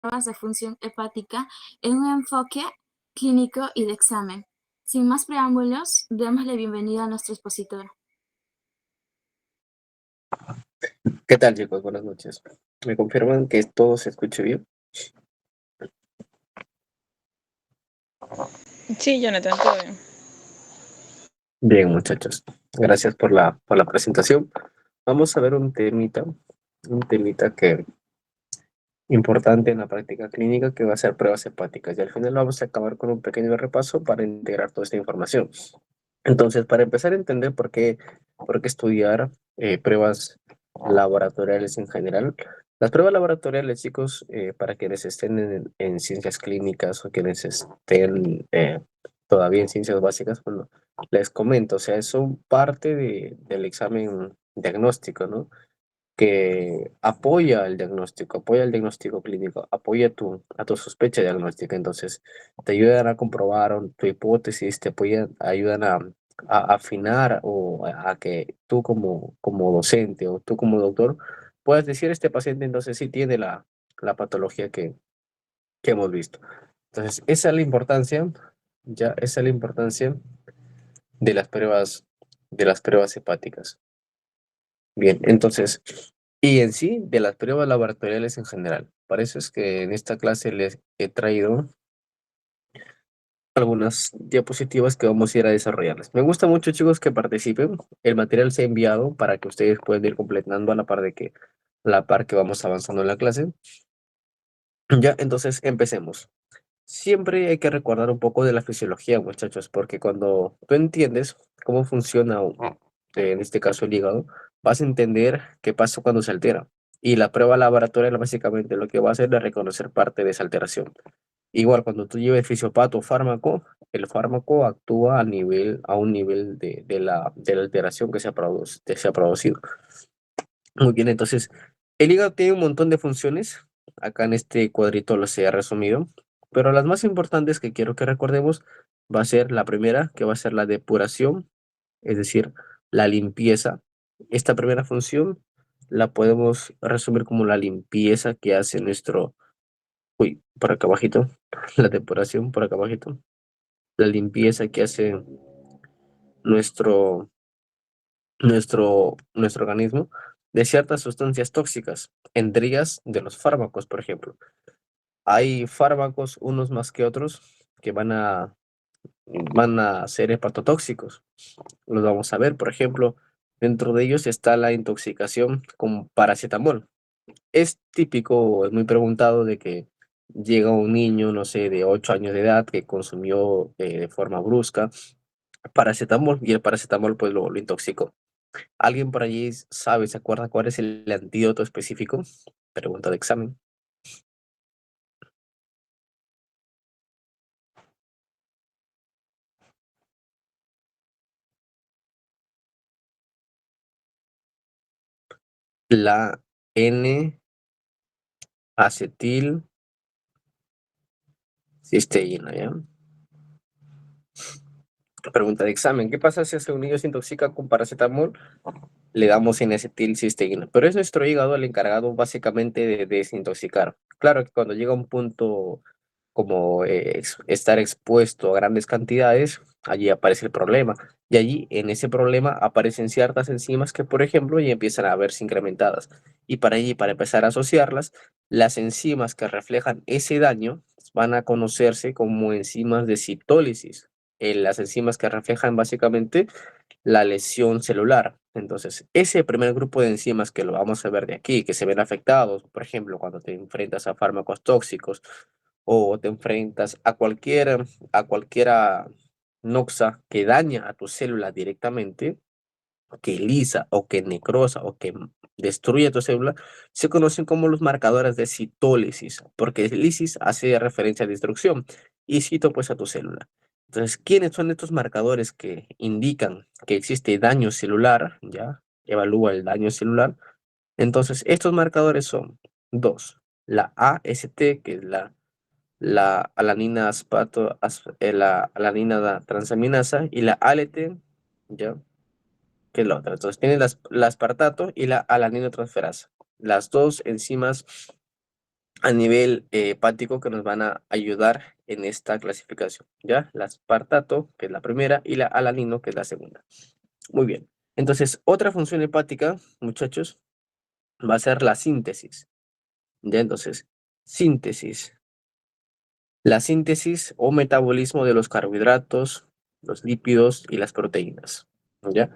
pruebas de función hepática en un enfoque clínico y de examen. Sin más preámbulos, démosle bienvenida a nuestro expositor. ¿Qué tal, chicos? Buenas noches. ¿Me confirman que todo se escuche bien? Sí, Jonathan, todo bien. Bien, muchachos. Gracias por la presentación. Vamos a ver un temita que importante en la práctica clínica que va a ser pruebas hepáticas. Y al final vamos a acabar con un pequeño repaso para integrar toda esta información. Entonces, para empezar a entender por qué estudiar pruebas laboratoriales en general. Las pruebas laboratoriales, chicos, para quienes estén en ciencias clínicas o quienes estén todavía en ciencias básicas, bueno, les comento, o sea, son parte del examen diagnóstico, ¿no? Que apoya el diagnóstico clínico, apoya a tu sospecha diagnóstica. Entonces, te ayudan a comprobar tu hipótesis, ayudan a afinar o a que tú como docente o tú como doctor puedas decir, este paciente entonces sí tiene la patología que hemos visto. Entonces, esa es la importancia de las pruebas hepáticas. Bien, entonces, y en sí, de las pruebas laboratoriales en general. Para eso es que en esta clase les he traído algunas diapositivas que vamos a ir a desarrollarles. Me gusta mucho, chicos, que participen. El material se ha enviado para que ustedes puedan ir completando a la par que vamos avanzando en la clase. Ya, entonces empecemos. Siempre hay que recordar un poco de la fisiología, muchachos, porque cuando tú entiendes cómo funciona, en este caso el hígado, vas a entender qué pasa cuando se altera. Y la prueba laboratorial básicamente lo que va a hacer es reconocer parte de esa alteración. Igual cuando tú lleves fisiopato o fármaco, el fármaco actúa a un nivel de la alteración que se ha producido. Muy bien, entonces, el hígado tiene un montón de funciones. Acá en este cuadrito los he resumido, pero las más importantes que quiero que recordemos va a ser la primera, que va a ser la depuración, es decir, la limpieza. Esta primera función la podemos resumir como la limpieza que hace por acá abajito, la depuración por acá abajito, la limpieza que hace nuestro nuestro organismo de ciertas sustancias tóxicas, entre ellas de los fármacos, por ejemplo. Hay fármacos, unos más que otros, que van a ser hepatotóxicos. Los vamos a ver, por ejemplo, dentro de ellos está la intoxicación con paracetamol. Es típico, es muy preguntado de que llega un niño, no sé, de 8 años de edad que consumió de forma brusca paracetamol y el paracetamol pues lo intoxicó. ¿Alguien por allí sabe, se acuerda cuál es el antídoto específico? Pregunta de examen. La N-acetilcisteína, ¿ya? Pregunta de examen. ¿Qué pasa si un niño se intoxica con paracetamol? Le damos N-acetilcisteína, pero es nuestro hígado el encargado básicamente de desintoxicar. Claro que cuando llega un punto como estar expuesto a grandes cantidades, allí aparece el problema. Y allí, en ese problema, aparecen ciertas enzimas que, por ejemplo, ya empiezan a verse incrementadas. Y para empezar a asociarlas, las enzimas que reflejan ese daño van a conocerse como enzimas de citólisis. Las enzimas que reflejan básicamente la lesión celular. Entonces, ese primer grupo de enzimas que lo vamos a ver de aquí, que se ven afectados, por ejemplo, cuando te enfrentas a fármacos tóxicos o te enfrentas a cualquiera noxa que daña a tu célula directamente, que lisa o que necrosa o que destruye tu célula, se conocen como los marcadores de citólisis, porque lisis hace referencia a destrucción y cito pues a tu célula. Entonces, ¿quiénes son estos marcadores que indican que existe daño celular? Ya evalúa el daño celular. Entonces, estos marcadores son dos: la AST, que es la alanina la alanina transaminasa, y la ALT, ¿ya? Que es la otra. Entonces tiene la aspartato y la alaninotransferasa. Las dos enzimas a nivel hepático que nos van a ayudar en esta clasificación, ¿ya? La aspartato, que es la primera, y la alanino, que es la segunda. Muy bien. Entonces, otra función hepática, muchachos, va a ser la síntesis, ¿ya? Entonces, síntesis. La síntesis o metabolismo de los carbohidratos, los lípidos y las proteínas, ¿ya?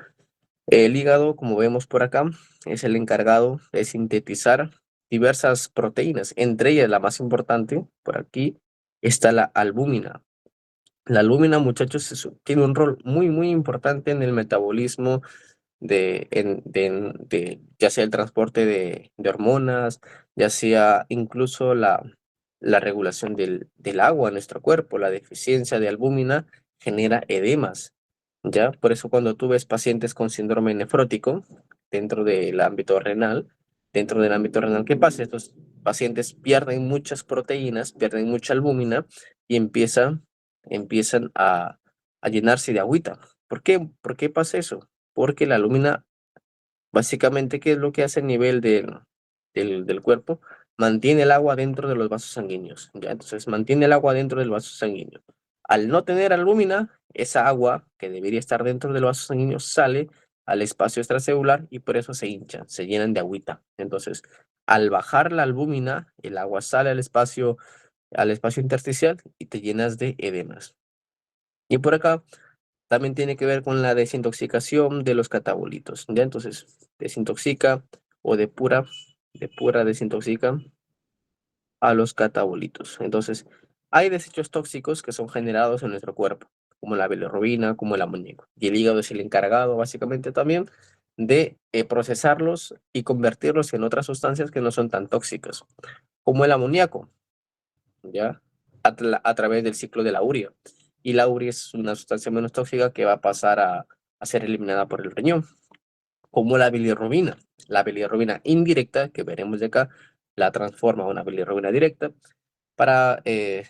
El hígado, como vemos por acá, es el encargado de sintetizar diversas proteínas, entre ellas la más importante, por aquí, está la albúmina. La albúmina, muchachos, tiene un rol muy, muy importante en el metabolismo ya sea el transporte de hormonas, ya sea incluso la regulación del agua en nuestro cuerpo. La deficiencia de albúmina genera edemas, ¿ya? Por eso cuando tú ves pacientes con síndrome nefrótico dentro del ámbito renal, ¿qué pasa? Estos pacientes pierden muchas proteínas, pierden mucha albúmina y empiezan a llenarse de agüita. ¿Por qué? ¿Por qué pasa eso? Porque la albúmina, básicamente, ¿qué es lo que hace a nivel del cuerpo? Mantiene el agua dentro de los vasos sanguíneos, ¿ya? Entonces, mantiene el agua dentro del vaso sanguíneo. Al no tener albúmina, esa agua que debería estar dentro del vaso sanguíneo sale al espacio extracelular y por eso se hinchan, se llenan de agüita. Entonces, al bajar la albúmina, el agua sale al espacio intersticial y te llenas de edemas. Y por acá también tiene que ver con la desintoxicación de los catabolitos, ¿ya? Entonces, desintoxica o de pura desintoxica a los catabolitos. Entonces, hay desechos tóxicos que son generados en nuestro cuerpo, como la bilirrubina, como el amoníaco. Y el hígado es el encargado, básicamente, también de procesarlos y convertirlos en otras sustancias que no son tan tóxicas, como el amoníaco, ¿ya? A través del ciclo de la urea. Y la urea es una sustancia menos tóxica que va a pasar a ser eliminada por el riñón, como la bilirrubina. La bilirrubina indirecta, que veremos de acá, la transforma a una bilirrubina directa para, eh,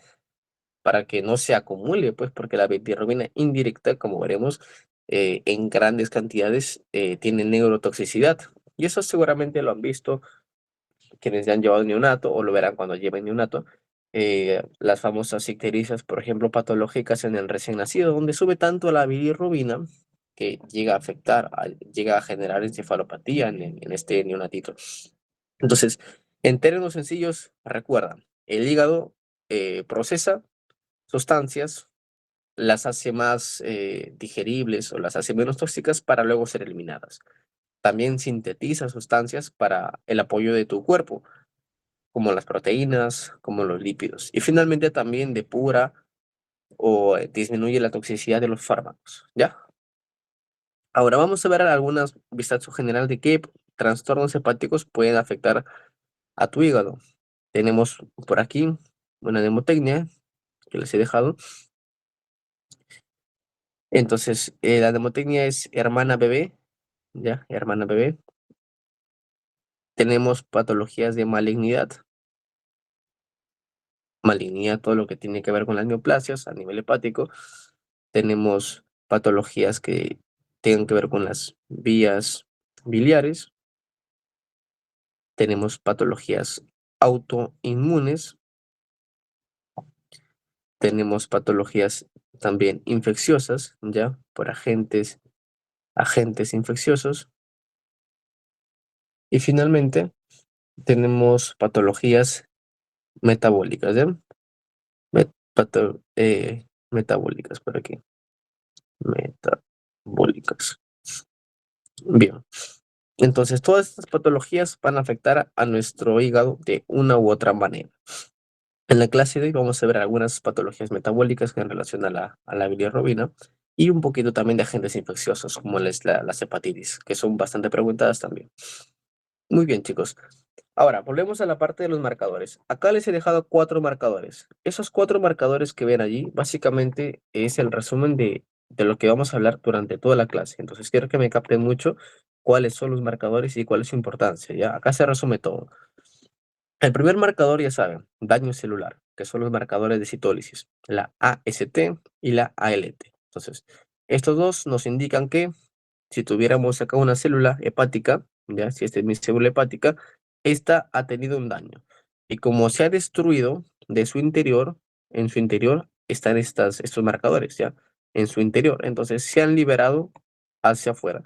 para que no se acumule, pues porque la bilirrubina indirecta, como veremos, en grandes cantidades tiene neurotoxicidad. Y eso seguramente lo han visto quienes ya han llevado neonato o lo verán cuando lleven neonato, las famosas icterizas, por ejemplo, patológicas en el recién nacido, donde sube tanto la bilirrubina que llega a llega a generar encefalopatía en este neonatito. Entonces, en términos sencillos, recuerda, el hígado procesa sustancias, las hace más digeribles o las hace menos tóxicas para luego ser eliminadas. También sintetiza sustancias para el apoyo de tu cuerpo como las proteínas, como los lípidos. Y finalmente también depura o disminuye la toxicidad de los fármacos, ¿ya? Ahora vamos a ver algunas vistazo general de qué trastornos hepáticos pueden afectar a tu hígado. Tenemos por aquí una mnemotecnia que les he dejado. Entonces, la mnemotecnia es hermana bebé, ¿ya? Hermana bebé. Tenemos patologías de malignidad. Malignidad, todo lo que tiene que ver con las neoplasias a nivel hepático. Tenemos patologías que tienen que ver con las vías biliares. Tenemos patologías autoinmunes. Tenemos patologías también infecciosas, ya, por agentes infecciosos. Y finalmente, tenemos patologías metabólicas, ¿ya? Metabólicas por aquí. Metabólicas. Bien. Entonces, todas estas patologías van a afectar a nuestro hígado de una u otra manera. En la clase de hoy vamos a ver algunas patologías metabólicas en relación a la bilirrubina y un poquito también de agentes infecciosos, como las hepatitis, que son bastante preguntadas también. Muy bien, chicos. Ahora, volvemos a la parte de los marcadores. Acá les he dejado 4 marcadores. Esos 4 marcadores que ven allí, básicamente es el resumen de lo que vamos a hablar durante toda la clase. Entonces, quiero que me capten mucho cuáles son los marcadores y cuál es su importancia, ¿ya? Acá se resume todo. El primer marcador, ya saben, daño celular, que son los marcadores de citólisis, la AST y la ALT. Entonces, estos dos nos indican que si tuviéramos acá una célula hepática, ya, si esta es mi célula hepática, esta ha tenido un daño. Y como se ha destruido de su interior, en su interior están estos marcadores, ¿ya? En su interior. Entonces se han liberado hacia afuera.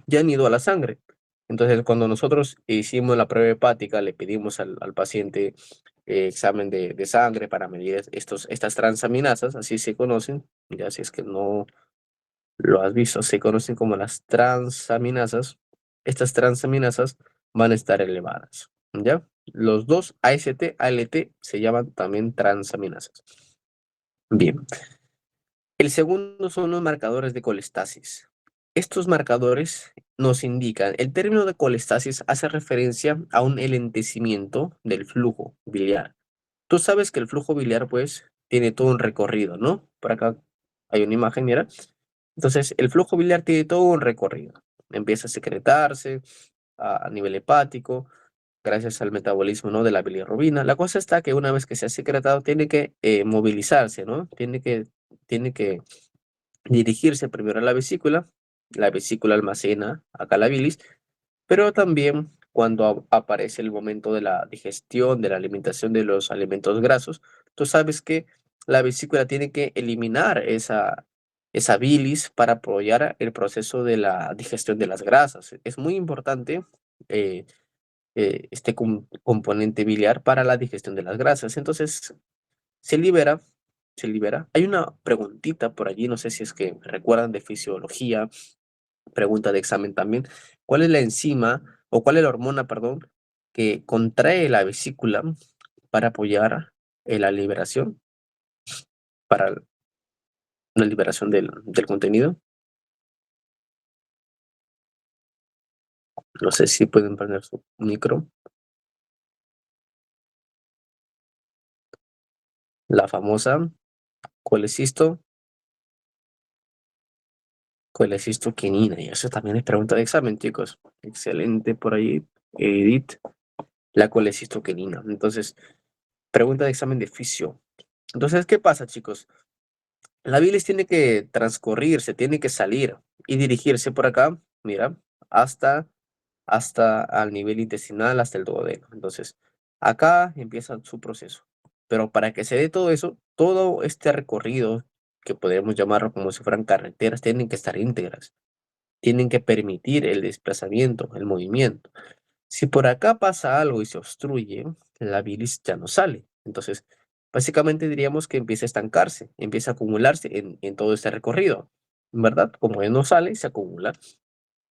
Ya han ido a la sangre. Entonces, cuando nosotros hicimos la prueba hepática, le pedimos al paciente examen de sangre para medir estas transaminasas, así se conocen, ya si es que no lo has visto, se conocen como las transaminasas. Estas transaminasas van a estar elevadas, ¿ya? Los dos AST, ALT se llaman también transaminasas. Bien. El segundo son los marcadores de colestasis. Estos marcadores nos indican, el término de colestasis hace referencia a un elentecimiento del flujo biliar. Tú sabes que el flujo biliar, pues, tiene todo un recorrido, ¿no? Por acá hay una imagen, mira. Entonces, el flujo biliar tiene todo un recorrido. Empieza a secretarse a nivel hepático, gracias al metabolismo, ¿no? De la bilirrubina. La cosa está que una vez que se ha secretado, tiene que movilizarse, ¿no? Tiene que dirigirse primero a la vesícula almacena acá la bilis, pero también cuando aparece el momento de la digestión, de la alimentación de los alimentos grasos, tú sabes que la vesícula tiene que eliminar esa bilis para apoyar el proceso de la digestión de las grasas. Es muy importante eh, este componente biliar para la digestión de las grasas. Entonces, se libera, se libera. Hay una preguntita por allí, no sé si es que recuerdan de fisiología, pregunta de examen también. ¿Cuál es la enzima o cuál es la hormona, perdón, que contrae la vesícula para apoyar la liberación, para la liberación del contenido? No sé si pueden poner su micro. La famosa colecisto, colecistoquinina. Y eso también es pregunta de examen, chicos. Excelente por ahí, Edith. La colecistoquinina. Entonces, pregunta de examen de fisio. Entonces, ¿qué pasa, chicos? La bilis tiene que transcurrirse, tiene que salir y dirigirse por acá, mira, hasta, hasta al nivel intestinal, hasta el duodeno. Entonces, acá empieza su proceso. Pero para que se dé todo eso, todo este recorrido, que podríamos llamarlo como si fueran carreteras, tienen que estar íntegras. Tienen que permitir el desplazamiento, el movimiento. Si por acá pasa algo y se obstruye, la bilis ya no sale. Entonces, básicamente diríamos que empieza a estancarse, empieza a acumularse en todo este recorrido, ¿verdad? Como ya no sale, se acumula.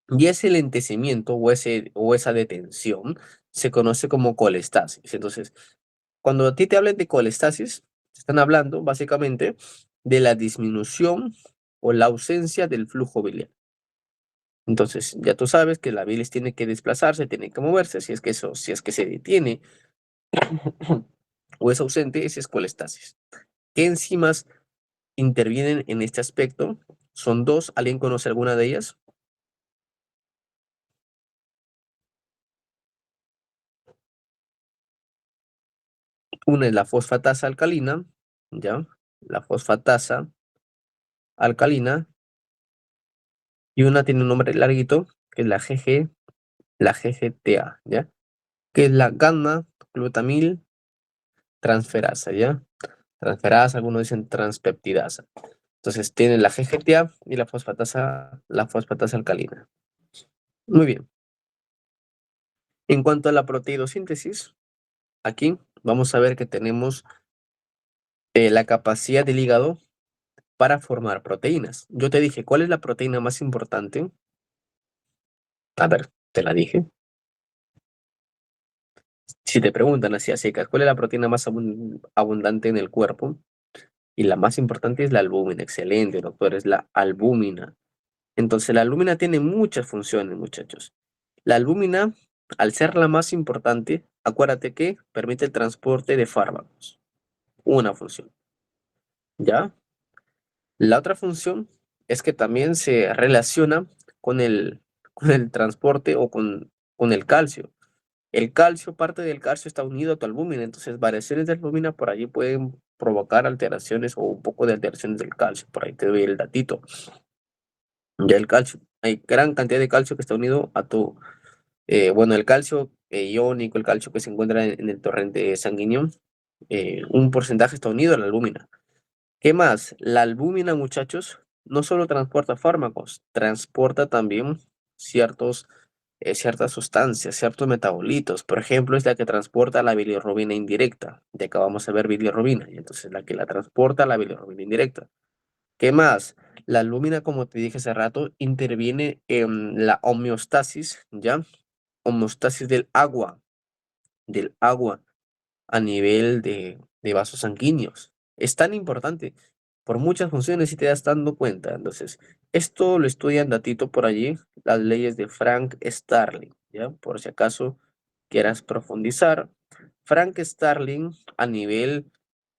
Y ese lentecimiento o esa detención se conoce como colestasis. Entonces, cuando a ti te hablan de colestasis, te están hablando básicamente de la disminución o la ausencia del flujo biliar. Entonces, ya tú sabes que la bilis tiene que desplazarse, tiene que moverse, si es que se detiene o es ausente, esa es colestasis. ¿Qué enzimas intervienen en este aspecto? Son dos, ¿alguien conoce alguna de ellas? Una es la fosfatasa alcalina, ¿ya? La fosfatasa alcalina, y una tiene un nombre larguito, que es la GGTA, ¿ya? Que es la gamma glutamil transferasa, ¿ya? Transferasa, algunos dicen transpeptidasa. Entonces tiene la GGTA y la fosfatasa alcalina. Muy bien. En cuanto a la proteidosíntesis, aquí vamos a ver que tenemos la capacidad del hígado para formar proteínas. Yo te dije, ¿cuál es la proteína más importante? A ver, te la dije. Si te preguntan así a secas, ¿cuál es la proteína más abundante en el cuerpo? Y la más importante es la albúmina. Excelente, doctor, es la albúmina. Entonces, la albúmina tiene muchas funciones, muchachos. La albúmina, al ser la más importante, acuérdate que permite el transporte de fármacos. Una función, ¿ya? La otra función es que también se relaciona con con el transporte o con el calcio. El calcio, parte del calcio está unido a tu albúmina, entonces variaciones de albúmina por allí pueden provocar alteraciones o un poco de alteraciones del calcio. Por ahí te doy el datito. Ya el calcio, hay gran cantidad de calcio que está unido a bueno, el calcio iónico, el calcio que se encuentra en el torrente sanguíneo, un porcentaje está unido a la albúmina. ¿Qué más? La albúmina, muchachos, no solo transporta fármacos, transporta también ciertos, ciertas sustancias, ciertos metabolitos. Por ejemplo, es la que transporta la bilirrubina indirecta. De acá vamos a ver bilirrubina, y entonces la que la transporta la bilirrubina indirecta. ¿Qué más? La albúmina, como te dije hace rato, interviene en la homeostasis, ¿ya? Homeostasis del agua a nivel de vasos sanguíneos. Es tan importante por muchas funciones si te das dando cuenta. Entonces, esto lo estudian datito por allí, las leyes de Frank Starling, ¿ya? Por si acaso quieras profundizar. Frank Starling a nivel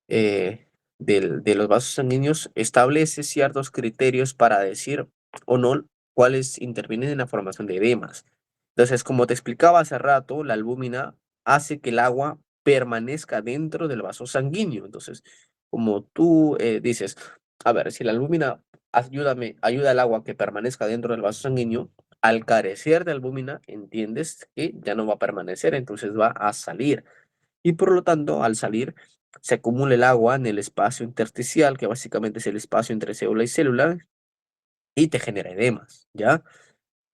de los vasos sanguíneos establece ciertos criterios para decir o no cuáles intervienen en la formación de edemas. Entonces, como te explicaba hace rato, la albúmina hace que el agua permanezca dentro del vaso sanguíneo. Entonces, como tú dices, a ver, si la albúmina ayuda al agua que permanezca dentro del vaso sanguíneo, al carecer de albúmina, entiendes que ya no va a permanecer, entonces va a salir. Y por lo tanto, al salir, se acumula el agua en el espacio intersticial, que básicamente es el espacio entre célula y célula, y te genera edemas, ¿ya?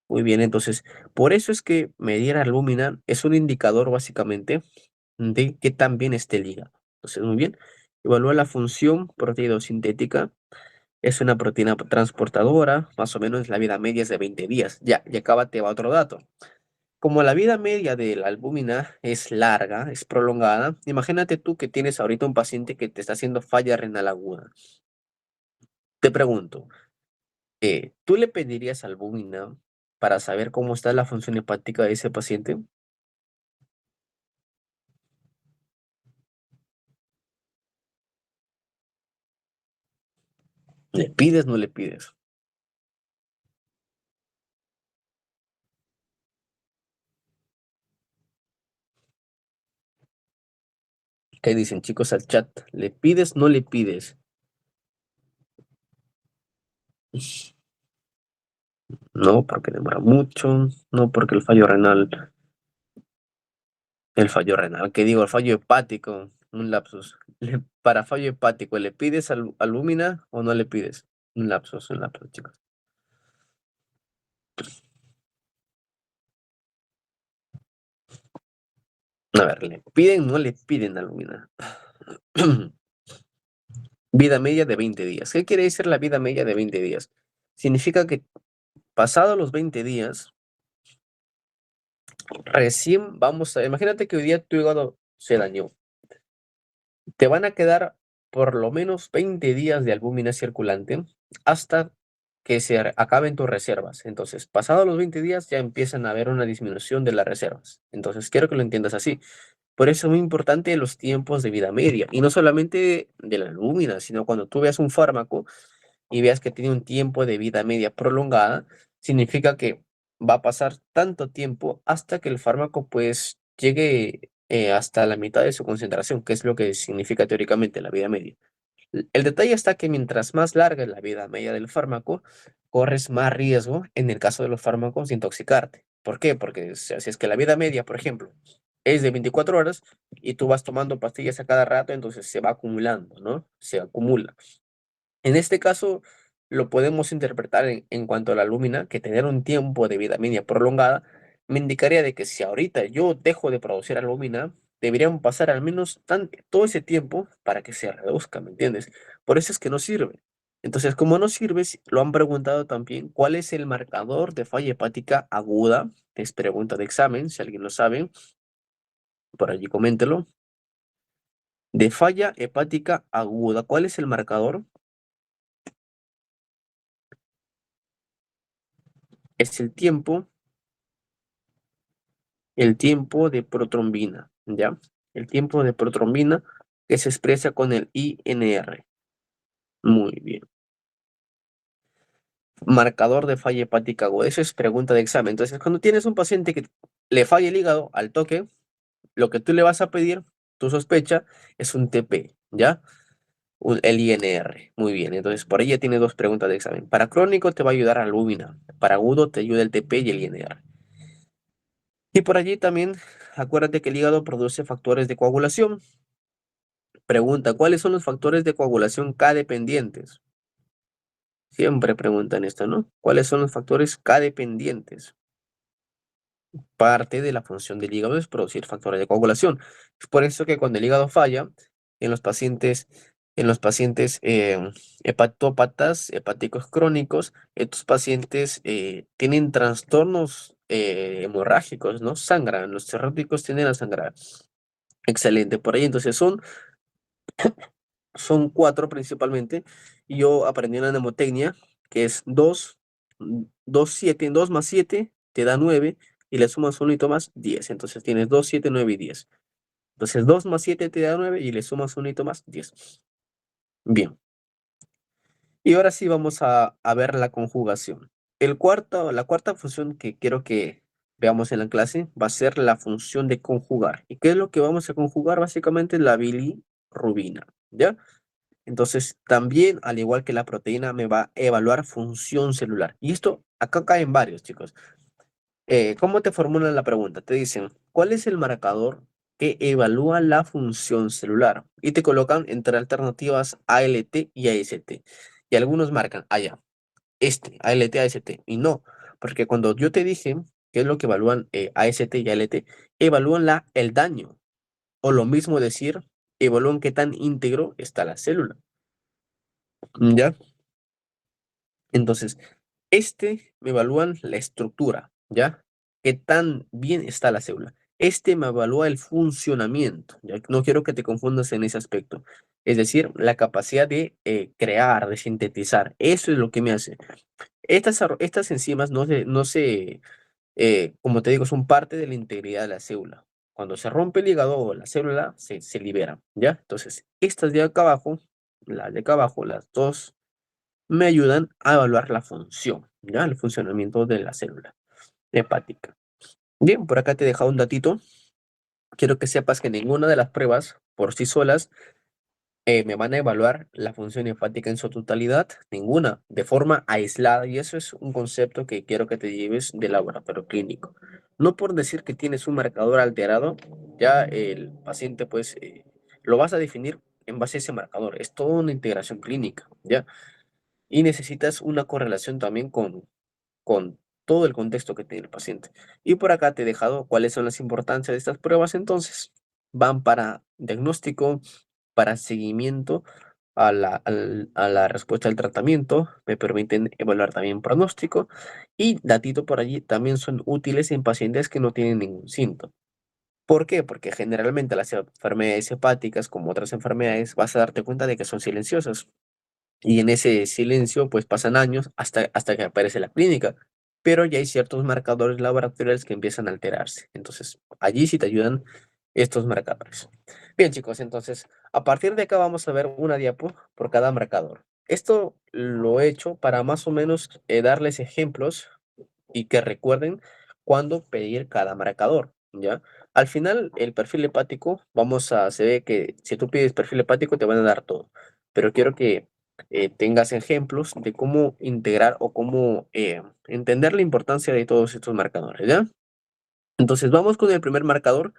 Muy bien, entonces, por eso es que medir albúmina es un indicador básicamente de que también esté el hígado. Entonces, muy bien, evalúa la función proteído-sintética. Es una proteína transportadora, más o menos la vida media es de 20 días. Ya, y acá te va otro dato. Como la vida media de la albúmina es larga, es prolongada, imagínate tú que tienes ahorita un paciente que te está haciendo falla renal aguda. Te pregunto, ¿tú le pedirías albúmina para saber cómo está la función hepática de ese paciente? ¿Le pides, no le pides? ¿Qué dicen chicos al chat? ¿Le pides, no le pides? No, porque demora mucho, no porque el fallo renal, ¿qué digo? El fallo hepático, un lapsus. Para fallo hepático, ¿le pides albúmina o no le pides? Un lapsus, chicos. A ver, ¿le piden, no le piden albúmina? Vida media de 20 días. ¿Qué quiere decir la vida media de 20 días? Significa que pasados los 20 días, recién vamos a... Imagínate que hoy día tu hígado se dañó. Te van a quedar por lo menos 20 días de albúmina circulante hasta que acaben tus reservas. Entonces, pasados los 20 días ya empiezan a haber una disminución de las reservas. Entonces, quiero que lo entiendas así. Por eso es muy importante los tiempos de vida media. Y no solamente de la albúmina, sino cuando tú veas un fármaco y veas que tiene un tiempo de vida media prolongada, significa que va a pasar tanto tiempo hasta que el fármaco pues llegue hasta la mitad de su concentración, que es lo que significa teóricamente la vida media. El detalle está que mientras más larga es la vida media del fármaco, corres más riesgo en el caso de los fármacos de intoxicarte. ¿Por qué? Porque o sea, si es que la vida media, por ejemplo, es de 24 horas y tú vas tomando pastillas a cada rato, entonces se va acumulando, ¿no? Se acumula. En este caso, lo podemos interpretar en cuanto a la lúmina, que tener un tiempo de vida media prolongada me indicaría de que si ahorita yo dejo de producir alúmina, deberían pasar al menos todo ese tiempo para que se reduzca, ¿me entiendes? Por eso es que no sirve. Entonces, como no sirve, lo han preguntado también, ¿cuál es el marcador de falla hepática aguda? Es pregunta de examen, si alguien lo sabe, por allí coméntelo. De falla hepática aguda, ¿cuál es el marcador? Es el tiempo de protrombina, ¿ya? El tiempo de protrombina que se expresa con el INR. Muy bien. Marcador de falla hepática aguda. Eso es pregunta de examen. Entonces, cuando tienes un paciente que le falla el hígado al toque, lo que tú le vas a pedir, tu sospecha, es un TP, ¿ya? El INR. Muy bien. Entonces, por ahí ya tienes dos preguntas de examen. Para crónico te va a ayudar albúmina. Para agudo te ayuda el TP y el INR. Y por allí también, acuérdate que el hígado produce factores de coagulación. Pregunta, ¿cuáles son los factores de coagulación K dependientes? Siempre preguntan esto, ¿no? ¿Cuáles son los factores K dependientes? Parte de la función del hígado es producir factores de coagulación. Es por eso que cuando el hígado falla, en los pacientes hepatópatas, hepáticos crónicos, estos pacientes tienen trastornos hemorrágicos, ¿no? Sangran, los cirróticos tienden a sangrar. Excelente, por ahí entonces son cuatro principalmente. Y yo aprendí una mnemotecnia que es 2, 2, 7, 2 más 7 te da 9 y le sumas un hito más 10. Entonces tienes 2, 7, 9 y 10. Entonces 2 más 7 te da 9 y le sumas un hito más 10. Bien. Y ahora sí vamos a ver la conjugación. La cuarta función que quiero que veamos en la clase va a ser la función de conjugar. ¿Y qué es lo que vamos a conjugar? Básicamente la bilirrubina, ¿ya? Entonces, también, al igual que la proteína, me va a evaluar función celular. Y esto, acá caen varios, chicos. ¿Cómo te formulan la pregunta? Te dicen, ¿cuál es el marcador que evalúa la función celular? Y te colocan entre alternativas ALT y AST. Y algunos marcan, allá, ALT, AST. Y no, porque cuando yo te dije qué es lo que evalúan AST y ALT, evalúan el daño. O lo mismo decir, evalúan qué tan íntegro está la célula. ¿Ya? Entonces, me evalúan la estructura, ¿ya? ¿Qué tan bien está la célula? Me evalúa el funcionamiento, ¿ya? No quiero que te confundas en ese aspecto. Es decir, la capacidad de crear, de sintetizar. Eso es lo que me hace. Estas enzimas como te digo, son parte de la integridad de la célula. Cuando se rompe el hígado, la célula se libera, ¿ya? Entonces, estas de acá abajo, las de acá abajo, las dos me ayudan a evaluar la función, ¿ya? El funcionamiento de la célula hepática. Bien, por acá te he dejado un datito. Quiero que sepas que ninguna de las pruebas por sí solas me van a evaluar la función hepática en su totalidad, ninguna, de forma aislada, y eso es un concepto que quiero que te lleves del laboratorio clínico. No por decir que tienes un marcador alterado, ya el paciente pues lo vas a definir en base a ese marcador. Es toda una integración clínica, ¿ya? Y necesitas una correlación también con todo el contexto que tiene el paciente. Y por acá te he dejado cuáles son las importancias de estas pruebas. Entonces, van para diagnóstico, para seguimiento a la respuesta del tratamiento, me permiten evaluar también pronóstico y datito por allí también son útiles en pacientes que no tienen ningún síntoma. ¿Por qué? Porque generalmente las enfermedades hepáticas, como otras enfermedades, vas a darte cuenta de que son silenciosas. Y en ese silencio, pues pasan años hasta que aparece la clínica. Pero ya hay ciertos marcadores laboratoriales que empiezan a alterarse. Entonces, allí sí te ayudan estos marcadores. Bien, chicos, entonces, a partir de acá vamos a ver una diapo por cada marcador. Esto lo he hecho para más o menos darles ejemplos y que recuerden cuándo pedir cada marcador, ¿ya? Al final, el perfil hepático, se ve que si tú pides perfil hepático te van a dar todo, pero quiero que tengas ejemplos de cómo integrar o cómo entender la importancia de todos estos marcadores, ¿ya? Entonces, vamos con el primer marcador,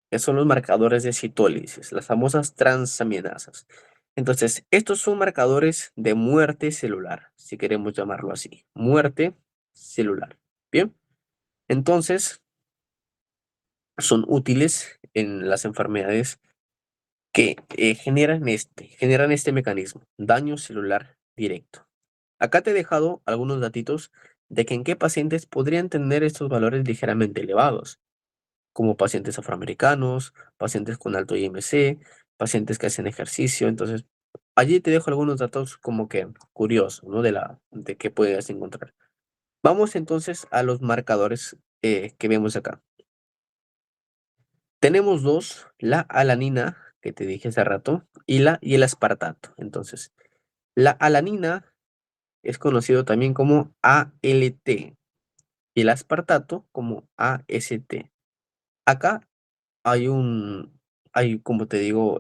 que son los marcadores de citólisis, las famosas transaminasas. Entonces, estos son marcadores de muerte celular, si queremos llamarlo así, muerte celular. Bien, entonces son útiles en las enfermedades que generan este mecanismo, daño celular directo. Acá te he dejado algunos datitos de que en qué pacientes podrían tener estos valores ligeramente elevados, como pacientes afroamericanos, pacientes con alto IMC, pacientes que hacen ejercicio. Entonces, allí te dejo algunos datos como que curiosos, ¿no? De qué puedes encontrar. Vamos entonces a los marcadores que vemos acá. Tenemos dos, la alanina, que te dije hace rato, y el aspartato. Entonces, la alanina es conocido también como ALT y el aspartato como AST. Acá como te digo,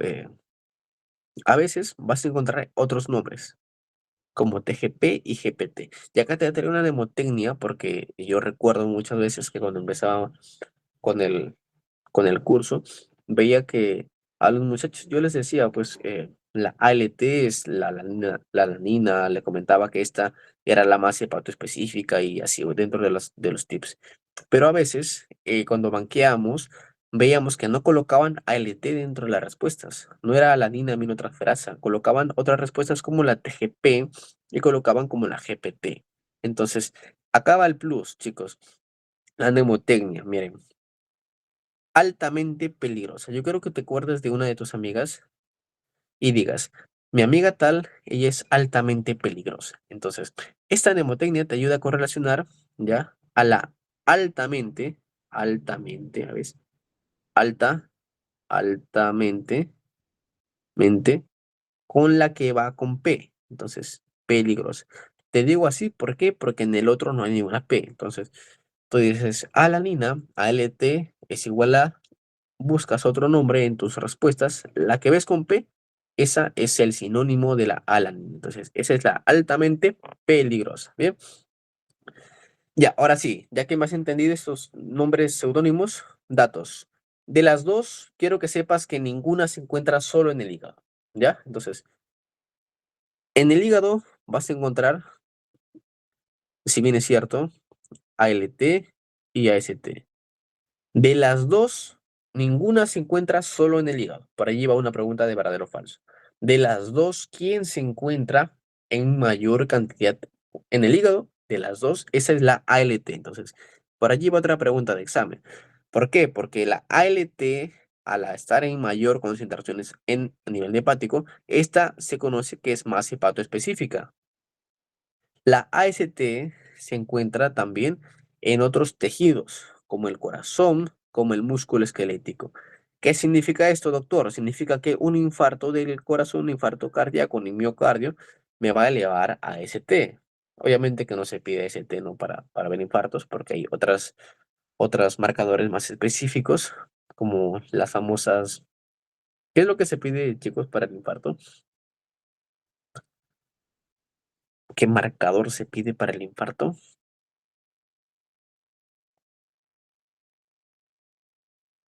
a veces vas a encontrar otros nombres, como TGP y GPT. Y acá te daré una mnemotecnia porque yo recuerdo muchas veces que con el curso, veía que a los muchachos yo les decía, pues, la ALT es la alanina, le comentaba que esta era la más hepatoespecífica y así dentro de los tips. Pero a veces, cuando banqueamos, veíamos que no colocaban ALT dentro de las respuestas. No era alanina aminotransferasa, colocaban otras respuestas como la TGP y colocaban como la GPT. Entonces, acá va el plus, chicos. La mnemotecnia, miren, altamente peligrosa. Yo creo que te acuerdas de una de tus amigas y digas, mi amiga tal, ella es altamente peligrosa. Entonces, esta mnemotecnia te ayuda a correlacionar, ¿ya? A la altamente, a ver, alta, altamente, mente, con la que va con P. Entonces, peligrosa. Te digo así, ¿por qué? Porque en el otro no hay ninguna P. Entonces, tú dices alanina, ALT es igual a, buscas otro nombre en tus respuestas, la que ves con P, esa es el sinónimo de la alanina. Entonces, esa es la altamente peligrosa. Bien, ya, ahora sí, ya que me has entendido estos nombres seudónimos, datos. De las dos, quiero que sepas que ninguna se encuentra solo en el hígado. ¿Ya? Entonces, en el hígado vas a encontrar, si bien es cierto, ALT y AST. De las dos, ninguna se encuentra solo en el hígado. Por allí va una pregunta de verdadero o falso. De las dos, ¿quién se encuentra en mayor cantidad en el hígado? De las dos, esa es la ALT. Entonces, por allí va otra pregunta de examen. ¿Por qué? Porque la ALT, al estar en mayor concentraciones en a nivel hepático, esta se conoce que es más hepatoespecífica. La AST se encuentra también en otros tejidos, como el corazón, como el músculo esquelético. ¿Qué significa esto, doctor? Significa que un infarto del corazón, un infarto cardíaco, un miocardio, me va a elevar a AST. Obviamente que no se pide AST, ¿no? Para ver infartos, porque hay otros marcadores más específicos, como las famosas... ¿Qué es lo que se pide, chicos, para el infarto? ¿Qué marcador se pide para el infarto?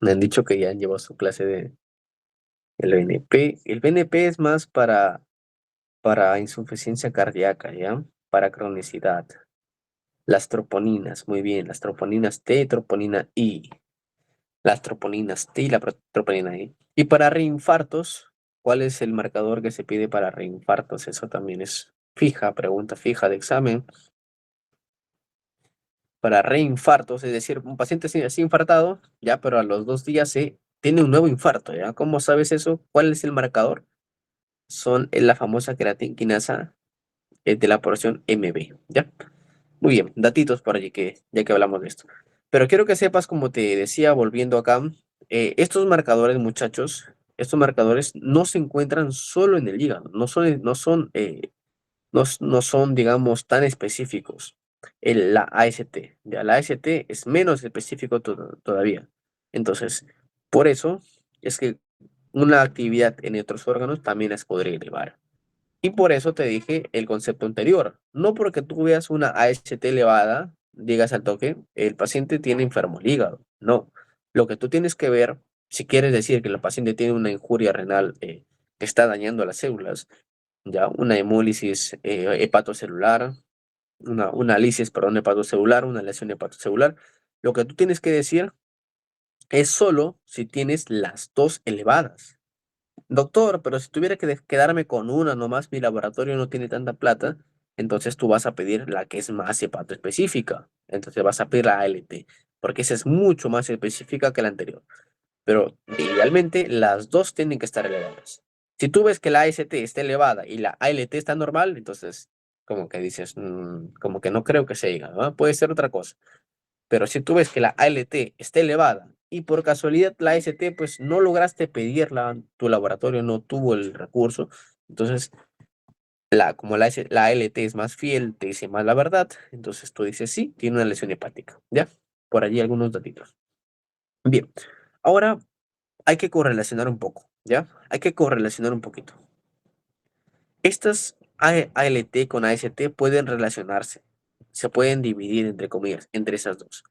Me han dicho que ya han llevado su clase de el BNP. El BNP es más para insuficiencia cardíaca, ¿ya? Para cronicidad. Las troponinas, muy bien. Las troponinas T, troponina I. Las troponinas T y la troponina I. Y para reinfartos, ¿cuál es el marcador que se pide para reinfartos? Eso también es fija, pregunta fija de examen. Para reinfartos, es decir, un paciente se ha infartado, ya, pero a los 2 días se tiene un nuevo infarto, ¿ya? ¿Cómo sabes eso? ¿Cuál es el marcador? Son la famosa creatinquinasa de la porción MB, ¿ya? Muy bien, datitos por allí que ya que hablamos de esto. Pero quiero que sepas, como te decía, volviendo acá, estos marcadores, muchachos, estos marcadores no se encuentran solo en el hígado, no son, digamos, tan específicos. La AST, ya la AST es menos específico todavía. Entonces, por eso es que una actividad en otros órganos también las podría elevar. Y por eso te dije el concepto anterior. No porque tú veas una AST elevada, digas al toque, el paciente tiene enfermo el hígado. No. Lo que tú tienes que ver, si quieres decir que el paciente tiene una injuria renal que está dañando las células, ya una hemólisis hepatocelular, una lisis, perdón, hepatocelular, una lesión hepatocelular, lo que tú tienes que decir es solo si tienes las dos elevadas. Doctor, pero si tuviera que quedarme con una nomás, mi laboratorio no tiene tanta plata, entonces tú vas a pedir la que es más hepatoespecífica. Entonces vas a pedir la ALT, porque esa es mucho más específica que la anterior. Pero idealmente las dos tienen que estar elevadas. Si tú ves que la AST está elevada y la ALT está normal, entonces como que dices, como que no creo que se diga, ¿no? Puede ser otra cosa. Pero si tú ves que la ALT está elevada y por casualidad la AST pues no lograste pedirla, tu laboratorio no tuvo el recurso, entonces como la ALT es más fiel, te dice más la verdad, entonces tú dices sí, tiene una lesión hepática, ¿ya? Por allí algunos datitos. Bien, ahora hay que correlacionar un poco, ¿ya? Hay que correlacionar un poquito. Estas ALT con AST pueden relacionarse, se pueden dividir entre comillas, entre esas dos.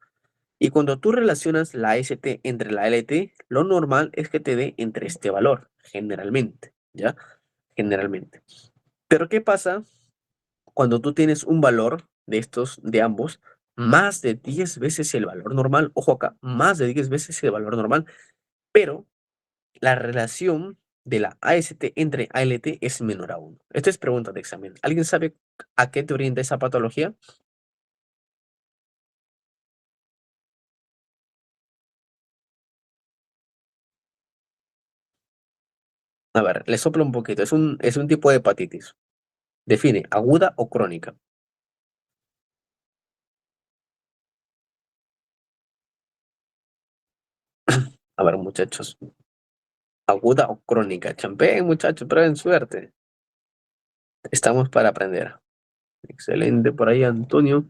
Y cuando tú relacionas la AST entre la LT, lo normal es que te dé entre este valor, generalmente, ¿ya? Generalmente. Pero ¿qué pasa cuando tú tienes un valor de estos, de ambos, más de 10 veces el valor normal? Ojo acá, más de 10 veces el valor normal, pero la relación de la AST entre ALT es menor a 1. Esta es pregunta de examen. ¿Alguien sabe a qué te orienta esa patología? A ver, le soplo un poquito. Es un tipo de hepatitis. Define, aguda o crónica. A ver, muchachos. Aguda o crónica. Champén, muchachos, prueben suerte. Estamos para aprender. Excelente por ahí, Antonio.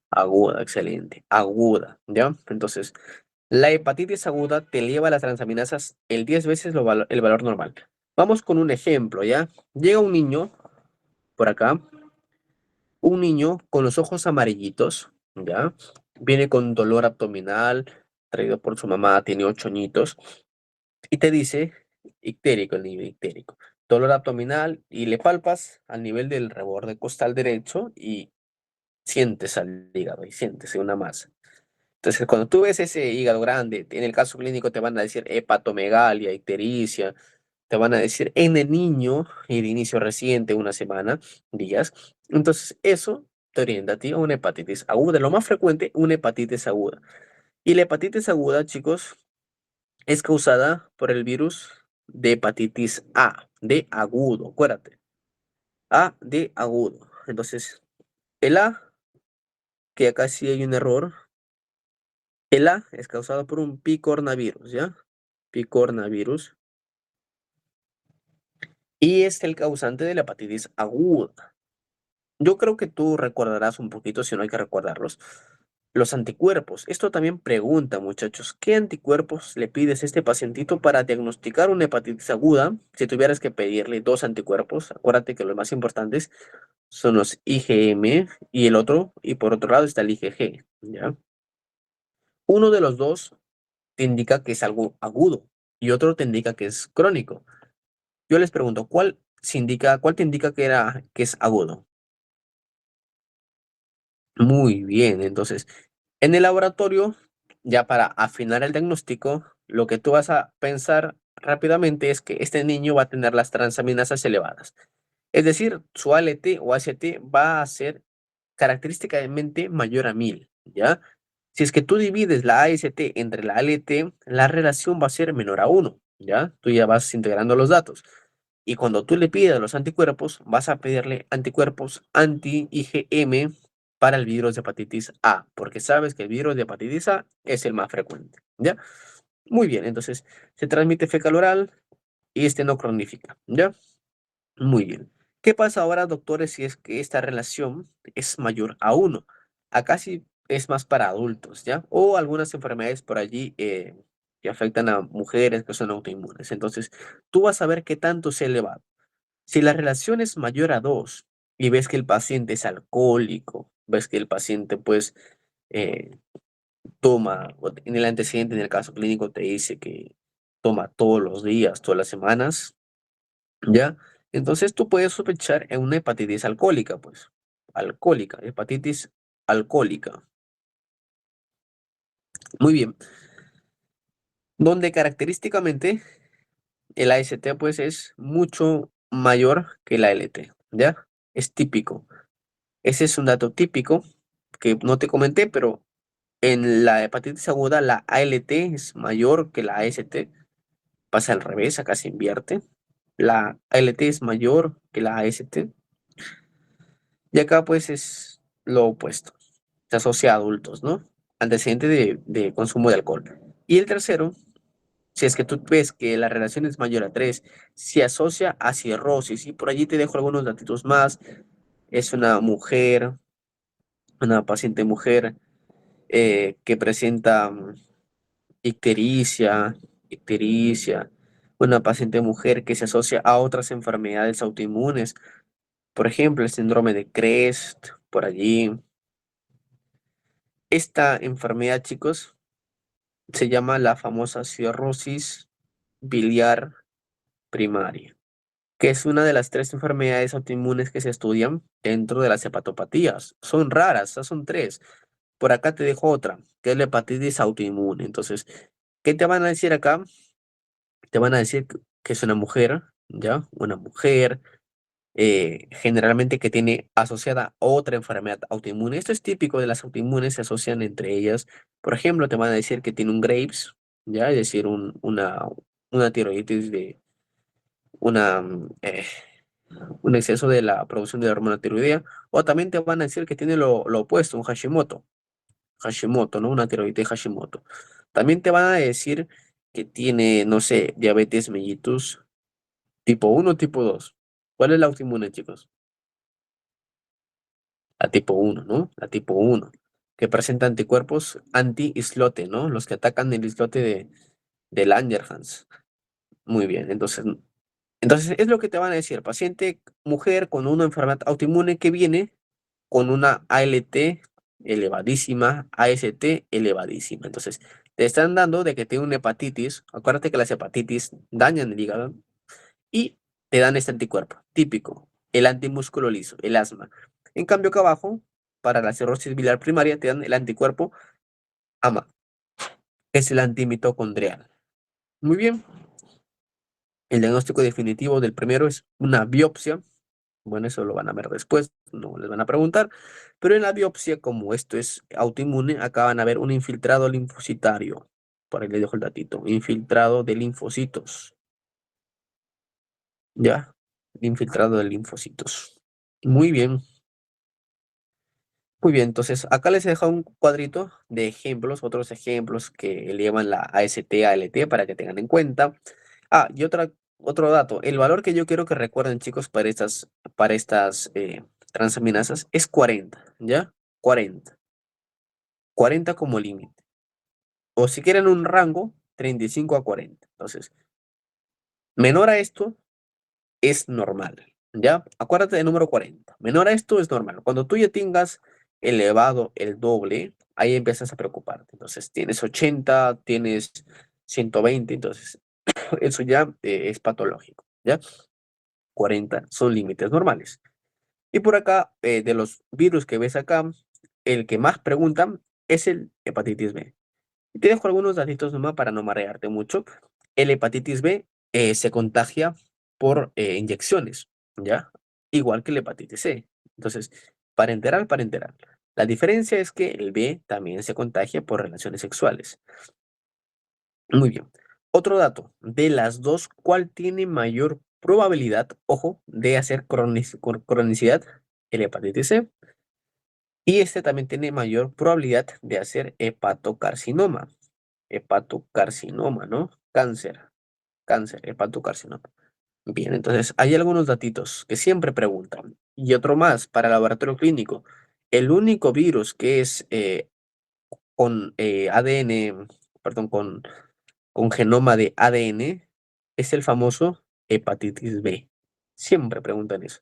Aguda, excelente. Aguda, ¿ya? Entonces, la hepatitis aguda te eleva las transaminasas el 10 veces el valor normal. Vamos con un ejemplo, ¿ya? Llega un niño por acá, un niño con los ojos amarillitos, ¿ya? Viene con dolor abdominal, traído por su mamá, tiene 8 añitos, y te dice, ictérico, el niño ictérico, dolor abdominal, y le palpas al nivel del reborde costal derecho y sientes al hígado y sientes una masa. Entonces, cuando tú ves ese hígado grande, en el caso clínico te van a decir hepatomegalia, ictericia, te van a decir en el niño y de inicio reciente, una semana, días. Entonces, eso te orienta a ti a una hepatitis aguda. Lo más frecuente, una hepatitis aguda. Y la hepatitis aguda, chicos, es causada por el virus de hepatitis A, de agudo, acuérdate. A de agudo. Entonces, el A, que acá sí hay un error, el A es causado por un picornavirus, ¿ya? Picornavirus. Y es el causante de la hepatitis aguda. Yo creo que tú recordarás un poquito, si no hay que recordarlos, los anticuerpos. Esto también pregunta, muchachos, ¿qué anticuerpos le pides a este pacientito para diagnosticar una hepatitis aguda? Si tuvieras que pedirle dos anticuerpos, acuérdate que los más importantes son los IgM y el otro, y por otro lado está el IgG, ¿ya? Uno de los dos te indica que es algo agudo y otro te indica que es crónico. Yo les pregunto, cuál te indica que es agudo? Muy bien, entonces, en el laboratorio, ya para afinar el diagnóstico, lo que tú vas a pensar rápidamente es que este niño va a tener las transaminasas elevadas. Es decir, su ALT o AST va a ser característicamente mayor a 1000, ¿ya? Si es que tú divides la AST entre la ALT, la relación va a ser menor a 1, ¿ya? Tú ya vas integrando los datos. Y cuando tú le pidas los anticuerpos, vas a pedirle anticuerpos anti-IgM para el virus de hepatitis A, porque sabes que el virus de hepatitis A es el más frecuente, ¿ya? Muy bien, entonces se transmite fecal oral y este no cronifica, ¿ya? Muy bien. ¿Qué pasa ahora, doctores, si es que esta relación es mayor a 1? Acá sí es más para adultos, ¿ya? O algunas enfermedades por allí que afectan a mujeres que son autoinmunes. Entonces, tú vas a ver qué tanto se eleva. Si la relación es mayor a 2 y ves que el paciente es alcohólico, ves que el paciente pues eh, toma, o en el antecedente, en el caso clínico te dice que toma todos los días, todas las semanas, ¿ya? Entonces tú puedes sospechar en una hepatitis alcohólica, pues, alcohólica, hepatitis alcohólica. Muy bien, donde característicamente el AST pues es mucho mayor que la LT, ¿ya? Es típico. Ese es un dato típico que no te comenté, pero en la hepatitis aguda la ALT es mayor que la AST. Pasa al revés, acá se invierte. La ALT es mayor que la AST. Y acá pues es lo opuesto. Se asocia a adultos, ¿no? Antecedente de consumo de alcohol. Y el tercero, si es que tú ves que la relación es mayor a 3, se asocia a cirrosis. Y por allí te dejo algunos datitos más. Es una mujer, una paciente mujer que presenta ictericia, ictericia, una paciente mujer que se asocia a otras enfermedades autoinmunes, por ejemplo, el síndrome de Crest, por allí, Esta enfermedad, chicos, se llama la famosa cirrosis biliar primaria, que es una de las 3 enfermedades autoinmunes que se estudian dentro de las hepatopatías. Son raras, esas son 3. Por acá te dejo otra, que es la hepatitis autoinmune. Entonces, ¿qué te van a decir acá? Te van a decir que es una mujer, ¿ya? Una mujer, generalmente que tiene asociada otra enfermedad autoinmune. Esto es típico de las autoinmunes, se asocian entre ellas. Por ejemplo, te van a decir que tiene un Graves, ¿ya? Es decir, una tiroiditis de una, un exceso de la producción de la hormona tiroidea. O también te van a decir que tiene lo opuesto, un Hashimoto. Hashimoto, ¿no? Una tiroides Hashimoto. También te van a decir que tiene, no sé, diabetes mellitus tipo 1 o tipo 2. ¿Cuál es la autoinmune, chicos? La tipo 1, ¿no? La tipo 1, que presenta anticuerpos anti-islote, ¿no? Los que atacan el islote de Langerhans. Muy bien, entonces es lo que te van a decir. Paciente, mujer con una enfermedad autoinmune que viene con una ALT elevadísima, AST elevadísima. Entonces, te están dando de que tiene una hepatitis. Acuérdate que las hepatitis dañan el hígado y te dan este anticuerpo típico, el antimúsculo liso, el asma. En cambio, acá abajo, para la cirrosis biliar primaria, te dan el anticuerpo AMA, que es el antimitocondrial. Muy bien, el diagnóstico definitivo del primero es una biopsia. Bueno, eso lo van a ver después, no les van a preguntar. Pero en la biopsia, como esto es autoinmune, acá van a ver un infiltrado linfocitario. Por ahí les dejo el datito. Infiltrado de linfocitos. ¿Ya? Infiltrado de linfocitos. Muy bien. Muy bien, entonces acá les he dejado un cuadrito de ejemplos, otros ejemplos que elevan la AST, ALT para que tengan en cuenta. Ah, y otro dato, el valor que yo quiero que recuerden, chicos, para estas transaminasas es 40, ¿ya? 40. 40 como límite. O si quieren un rango, 35 a 40. Entonces, menor a esto es normal, ¿ya? Acuérdate del número 40. Menor a esto es normal. Cuando tú ya tengas elevado el doble, ahí empiezas a preocuparte. Entonces, tienes 80, tienes 120, entonces eso ya es patológico, ¿ya? 40 son límites normales. Y por acá, de los virus que ves acá, el que más preguntan es el hepatitis B. Y te dejo algunos datitos nomás para no marearte mucho. El hepatitis B se contagia por inyecciones, ¿ya? Igual que la hepatitis C. Entonces, parenteral, parenteral. La diferencia es que el B también se contagia por relaciones sexuales. Muy bien. Otro dato, de las dos, ¿cuál tiene mayor probabilidad, ojo, de hacer cronicidad? El hepatitis C. Y este también tiene mayor probabilidad de hacer hepatocarcinoma. Hepatocarcinoma, ¿no? Cáncer, hepatocarcinoma. Bien, entonces hay algunos datitos que siempre preguntan. Y otro más para el laboratorio clínico. El único virus que es con ADN, perdón, con genoma de ADN es el famoso hepatitis B. Siempre preguntan eso.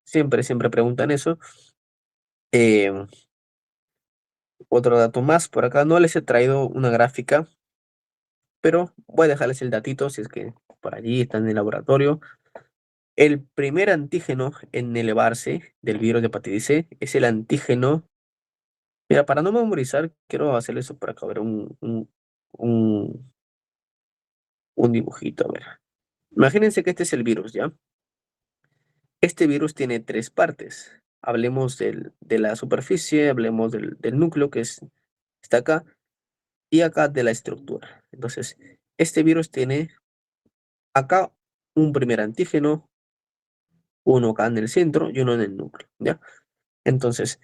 Siempre preguntan eso. Eh, Otro dato más, por acá no les he traído una gráfica, pero voy a dejarles el datito si es que por allí están en el laboratorio. El primer antígeno en elevarse del virus de hepatitis C es el antígeno. Mira, para no memorizar, quiero hacer eso por acá, a ver, un, un dibujito, a ver. Imagínense que este es el virus, ¿ya? Este virus tiene 3 partes. Hablemos de la superficie, hablemos del núcleo está acá, y acá de la estructura. Entonces, este virus tiene acá un primer antígeno, uno acá en el centro y uno en el núcleo, ¿ya? Entonces,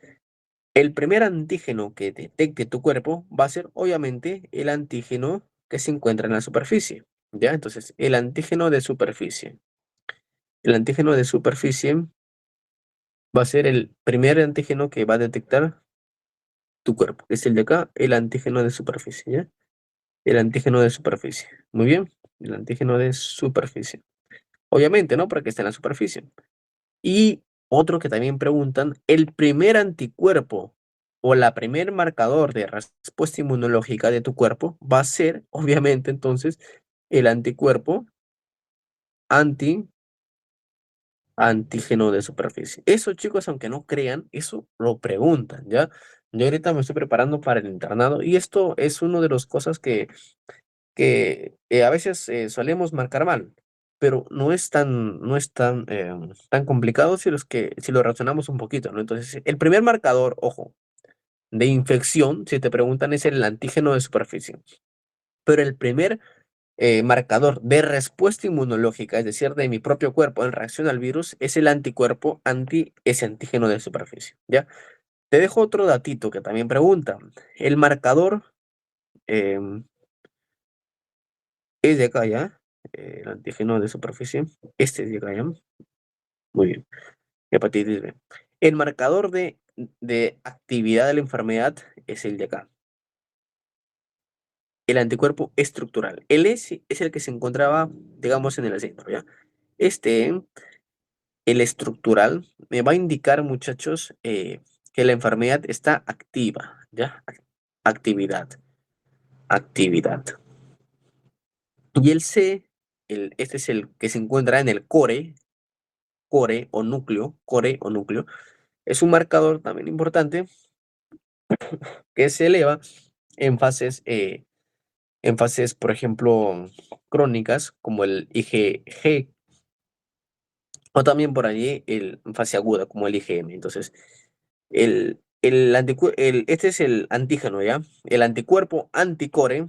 el primer antígeno que detecte tu cuerpo va a ser obviamente el antígeno que se encuentra en la superficie, ¿ya? Entonces, el antígeno de superficie. El antígeno de superficie va a ser el primer antígeno que va a detectar tu cuerpo. Es el de acá, el antígeno de superficie, ¿ya? El antígeno de superficie. Muy bien, el antígeno de superficie. Obviamente, ¿no? Porque está en la superficie. Y otro que también preguntan, el primer anticuerpo o la primer marcador de respuesta inmunológica de tu cuerpo va a ser, obviamente, entonces, el anticuerpo anti antígeno de superficie. Eso, chicos, aunque no crean, eso lo preguntan, ¿ya? Yo ahorita me estoy preparando para el internado y esto es una de las cosas que a veces solemos marcar mal, pero no es tan complicado si lo razonamos un poquito, ¿no? Entonces, el primer marcador, ojo, de infección, si te preguntan, es el antígeno de superficie. Pero el primer marcador de respuesta inmunológica, es decir, de mi propio cuerpo en reacción al virus, es el anticuerpo anti ese antígeno de superficie, ¿ya? Te dejo otro datito que también pregunta. El marcador em, es de acá, ¿ya? El antígeno de superficie. Este es de acá, ¿ya? Muy bien. Hepatitis B. El marcador de actividad de la enfermedad es el de acá. El anticuerpo estructural. El S es el que se encontraba, digamos, en el centro, ¿ya? Este, el estructural, me va a indicar, muchachos, que la enfermedad está activa, ¿ya? Actividad, actividad. Y el C, este es el que se encuentra en el core o núcleo, es un marcador también importante que se eleva en fases, por ejemplo, crónicas, como el IgG, o también por allí en fase aguda, como el IgM. Entonces, este es el antígeno, ¿ya? El anticuerpo anticore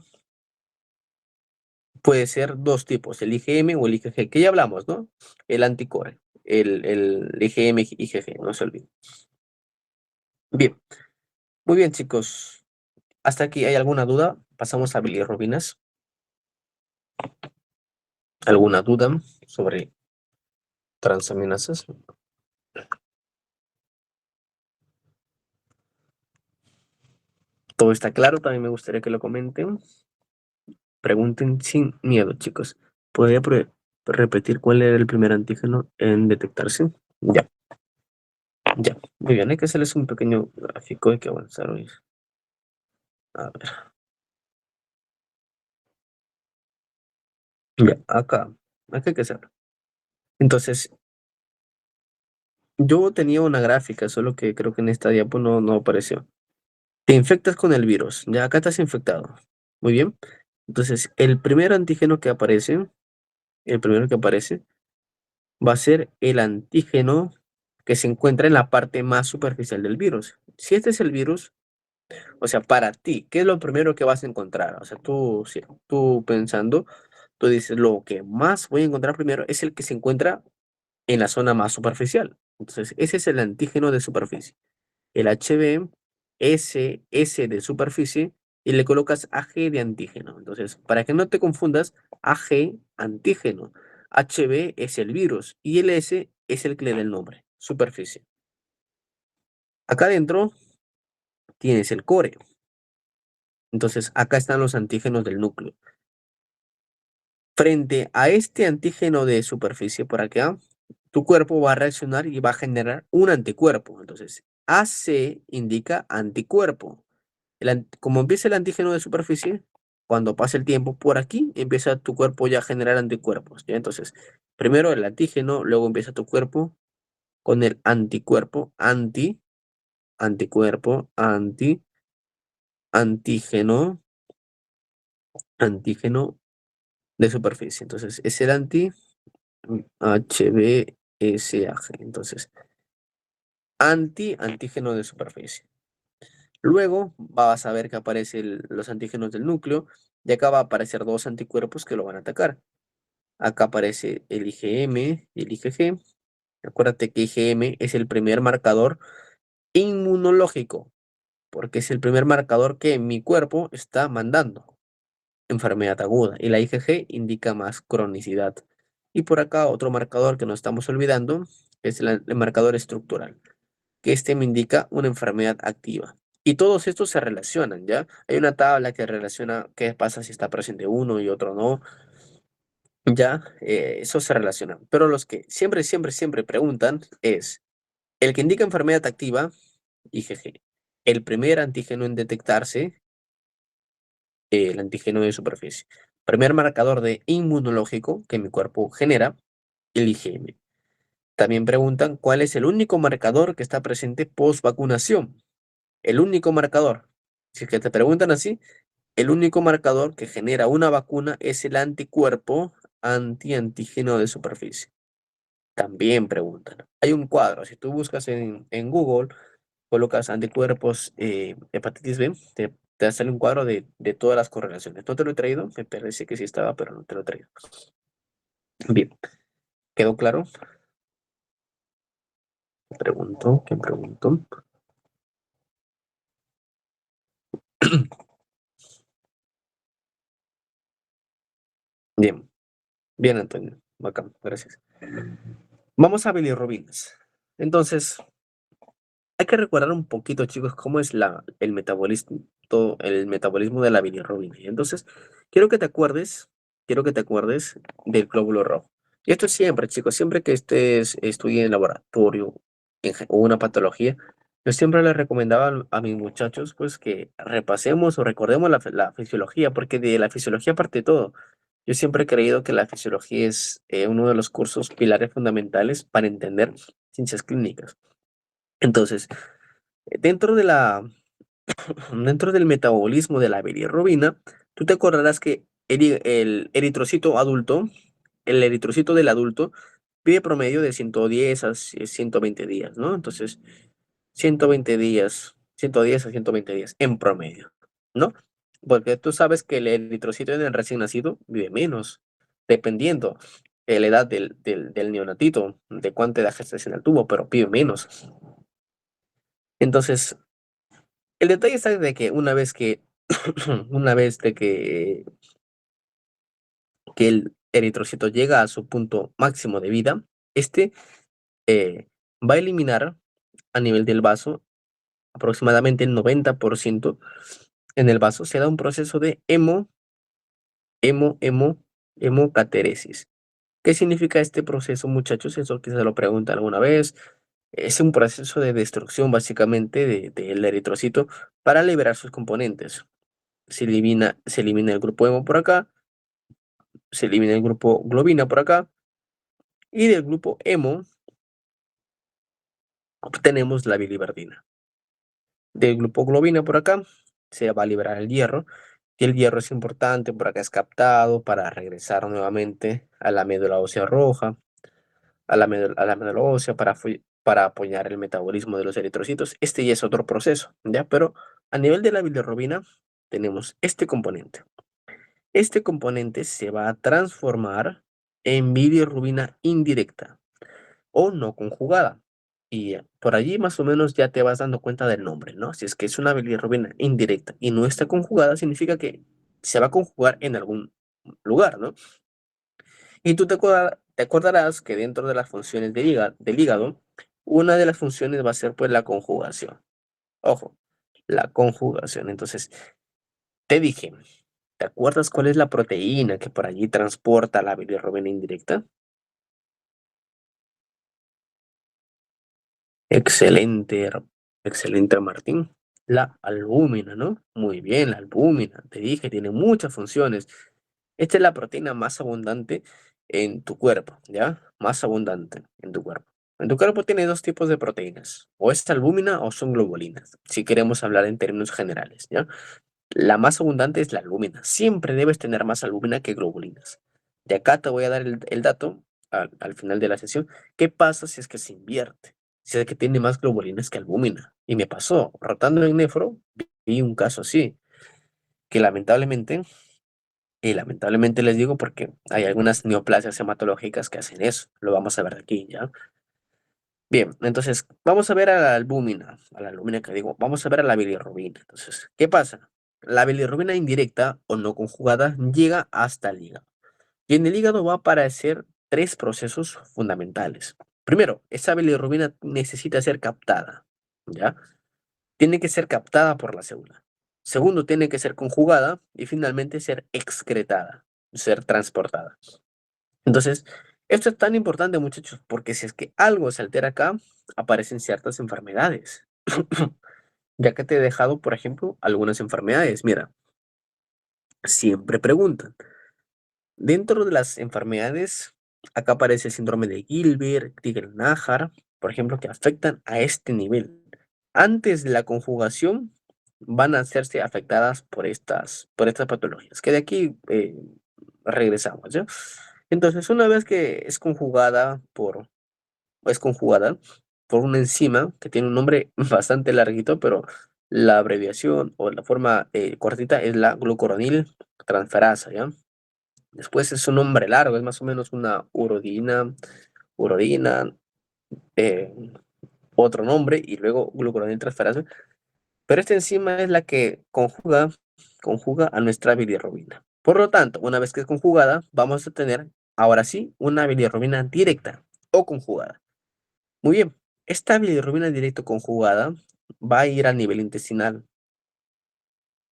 puede ser dos tipos, el IgM o el IgG, que ya hablamos, ¿no? El anticore, el IgM, IgG, no se olviden. Bien, muy bien, chicos. ¿Hasta aquí hay alguna duda? Pasamos a bilirrubinas. ¿Alguna duda sobre transaminasas? ¿Todo está claro? También me gustaría que lo comenten. Pregunten sin miedo, chicos. ¿Podría repetir cuál era el primer antígeno en detectarse? Ya, ya. Muy bien, hay que hacerles un pequeño gráfico, hay que avanzar hoy. A ver, ya, acá hay que hacerlo. Entonces, yo tenía una gráfica, solo que creo que en esta diapo no apareció. Te infectas con el virus, ya acá estás infectado. Muy bien. Entonces, el primero que aparece, va a ser el antígeno que se encuentra en la parte más superficial del virus. Si este es el virus, o sea, para ti, ¿qué es lo primero que vas a encontrar? O sea, tú pensando, tú dices, lo que más voy a encontrar primero es el que se encuentra en la zona más superficial. Entonces, ese es el antígeno de superficie. El HB, S de superficie, y le colocas AG de antígeno. Entonces, para que no te confundas, AG, antígeno. HB es el virus y el S es el que le da el nombre, superficie. Acá adentro tienes el core. Entonces, acá están los antígenos del núcleo. Frente a este antígeno de superficie por acá, tu cuerpo va a reaccionar y va a generar un anticuerpo. Entonces, AC indica anticuerpo. Como empieza el antígeno de superficie, cuando pasa el tiempo por aquí, empieza tu cuerpo ya a generar anticuerpos, ¿ya? Entonces, primero el antígeno, luego empieza tu cuerpo con el anticuerpo, anticuerpo, antígeno, antígeno de superficie. Entonces, es el HBsAg. Entonces, antígeno de superficie. Luego vas a ver que aparecen los antígenos del núcleo y acá va a aparecer dos anticuerpos que lo van a atacar. Acá aparece el IgM y el IgG. Acuérdate que IgM es el primer marcador inmunológico, porque es el primer marcador que mi cuerpo está mandando. Enfermedad aguda. Y la IgG indica más cronicidad. Y por acá otro marcador que no estamos olvidando es el marcador estructural, que este me indica una enfermedad activa. Y todos estos se relacionan, ¿ya? Hay una tabla que relaciona qué pasa si está presente uno y otro no. Ya, eso se relaciona. Pero los que siempre preguntan es el que indica enfermedad activa, IgG. El primer antígeno en detectarse, el antígeno de superficie. Primer marcador de inmunológico que mi cuerpo genera, el IgM. También preguntan cuál es el único marcador que está presente post vacunación. El único marcador. Si es que te preguntan así, el único marcador que genera una vacuna es el anticuerpo anti-antígeno de superficie. También preguntan. Hay un cuadro. Si tú buscas en Google, colocas anticuerpos, hepatitis B, te sale un cuadro de todas las correlaciones. No te lo he traído, me parece que sí estaba, pero no te lo he traído. Bien, ¿quedó claro? Pregunto, ¿quién preguntó? Bien, bien, Antonio. Bacán, gracias. Vamos a bilirrubinas. Entonces, hay que recordar un poquito, chicos, cómo es el metabolismo de la bilirrubina. Y entonces, quiero que te acuerdes, quiero que te acuerdes del glóbulo rojo. Y esto es siempre, chicos, siempre que estés estudiando en laboratorio o una patología, yo siempre les recomendaba a mis muchachos, pues, que repasemos o recordemos la fisiología, porque de la fisiología parte todo. Yo siempre he creído que la fisiología es uno de los cursos pilares fundamentales para entender ciencias clínicas. Entonces, dentro de dentro del metabolismo de la bilirrubina, tú te acordarás que el eritrocito adulto, el eritrocito del adulto, pide promedio de 110 a 120 días, ¿no? Entonces, 120 días, 110 a 120 días en promedio, ¿no? Porque tú sabes que el eritrocito en el recién nacido vive menos, dependiendo de la edad del neonatito, de cuánta edad gestacional tuvo, pero vive menos. Entonces, el detalle está de que una vez que, una vez de que el eritrocito llega a su punto máximo de vida, este eh, va a eliminar a nivel del vaso aproximadamente el 90% en el vaso. Se da un proceso de hemo, hemo, hemocateresis. ¿Qué significa este proceso, muchachos? Eso que se lo preguntan alguna vez. Es un proceso de destrucción básicamente del eritrocito para liberar sus componentes. Se elimina el grupo hemo por acá, se elimina el grupo globina por acá, y del grupo hemo obtenemos la biliverdina. Del grupo globina por acá se va a liberar el hierro, y el hierro es importante, por acá es captado para regresar nuevamente a la médula ósea roja, a la médula ósea para apoyar el metabolismo de los eritrocitos. Este ya es otro proceso, ¿ya? Pero a nivel de la bilirrubina tenemos este componente. Este componente se va a transformar en bilirrubina indirecta o no conjugada. Y por allí más o menos ya te vas dando cuenta del nombre, ¿no? Si es que es una bilirrubina indirecta y no está conjugada, significa que se va a conjugar en algún lugar, ¿no? Y tú te acordarás que dentro de las funciones del hígado, una de las funciones va a ser pues la conjugación. Ojo, la conjugación. Entonces, te dije, ¿te acuerdas cuál es la proteína que por allí transporta la bilirrubina indirecta? Excelente, excelente, Martín. La albúmina, ¿no? Muy bien, la albúmina. Te dije, tiene muchas funciones. Esta es la proteína más abundante en tu cuerpo, ¿ya? Más abundante en tu cuerpo. En tu cuerpo tiene dos tipos de proteínas. O es albúmina o son globulinas, si queremos hablar en términos generales, ¿ya? La más abundante es la albúmina. Siempre debes tener más albúmina que globulinas. De acá te voy a dar el dato al final de la sesión. ¿Qué pasa si es que se invierte? Si es que tiene más globulinas que albúmina. Y me pasó, rotando en nefro, vi un caso así, que lamentablemente, y lamentablemente les digo porque hay algunas neoplasias hematológicas que hacen eso. Lo vamos a ver aquí, ¿ya? Bien, entonces vamos a ver a la albúmina que digo, vamos a ver a la bilirrubina. Entonces, ¿qué pasa? La bilirrubina indirecta o no conjugada llega hasta el hígado. Y en el hígado va a aparecer tres procesos fundamentales. Primero, esa bilirrubina necesita ser captada, ¿ya? Tiene que ser captada por la célula. Segundo, tiene que ser conjugada y finalmente ser excretada, ser transportada. Entonces, esto es tan importante, muchachos, porque si es que algo se altera acá, aparecen ciertas enfermedades. ya que te he dejado, por ejemplo, algunas enfermedades. Mira, siempre preguntan. Dentro de las enfermedades, acá aparece el síndrome de Gilbert, Crigler-Najjar, por ejemplo, que afectan a este nivel. Antes de la conjugación, van a hacerse afectadas por estas patologías, que de aquí regresamos, ¿ya? Entonces, una vez que es conjugada por una enzima que tiene un nombre bastante larguito, pero la abreviación o la forma cortita es la glucuronil transferasa, ¿ya? Después es un nombre largo, es más o menos una urodina, eh, otro nombre, y luego glucuronil transferasa. Pero esta enzima es la que conjuga a nuestra bilirrubina. Por lo tanto, una vez que es conjugada, vamos a tener, ahora sí, una bilirrubina directa o conjugada. Muy bien, esta bilirrubina directa conjugada va a ir a nivel intestinal,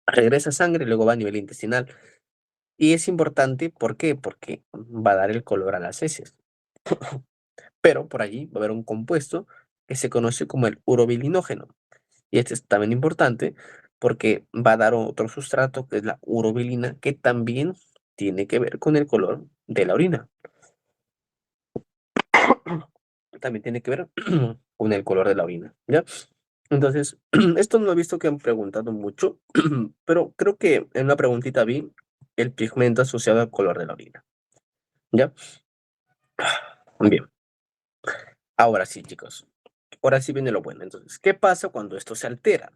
regresa a sangre y luego va a nivel intestinal. Y es importante, ¿por qué? Porque va a dar el color a las heces. Pero por allí va a haber un compuesto que se conoce como el urobilinógeno. Y este es también importante porque va a dar otro sustrato que es la urobilina, que también tiene que ver con el color de la orina. También tiene que ver con el color de la orina, ¿ya? Entonces, esto no he visto que han preguntado mucho, pero creo que en una preguntita vi el pigmento asociado al color de la orina, ¿ya? Bien, ahora sí, chicos. Ahora sí viene lo bueno. Entonces, ¿qué pasa cuando esto se altera?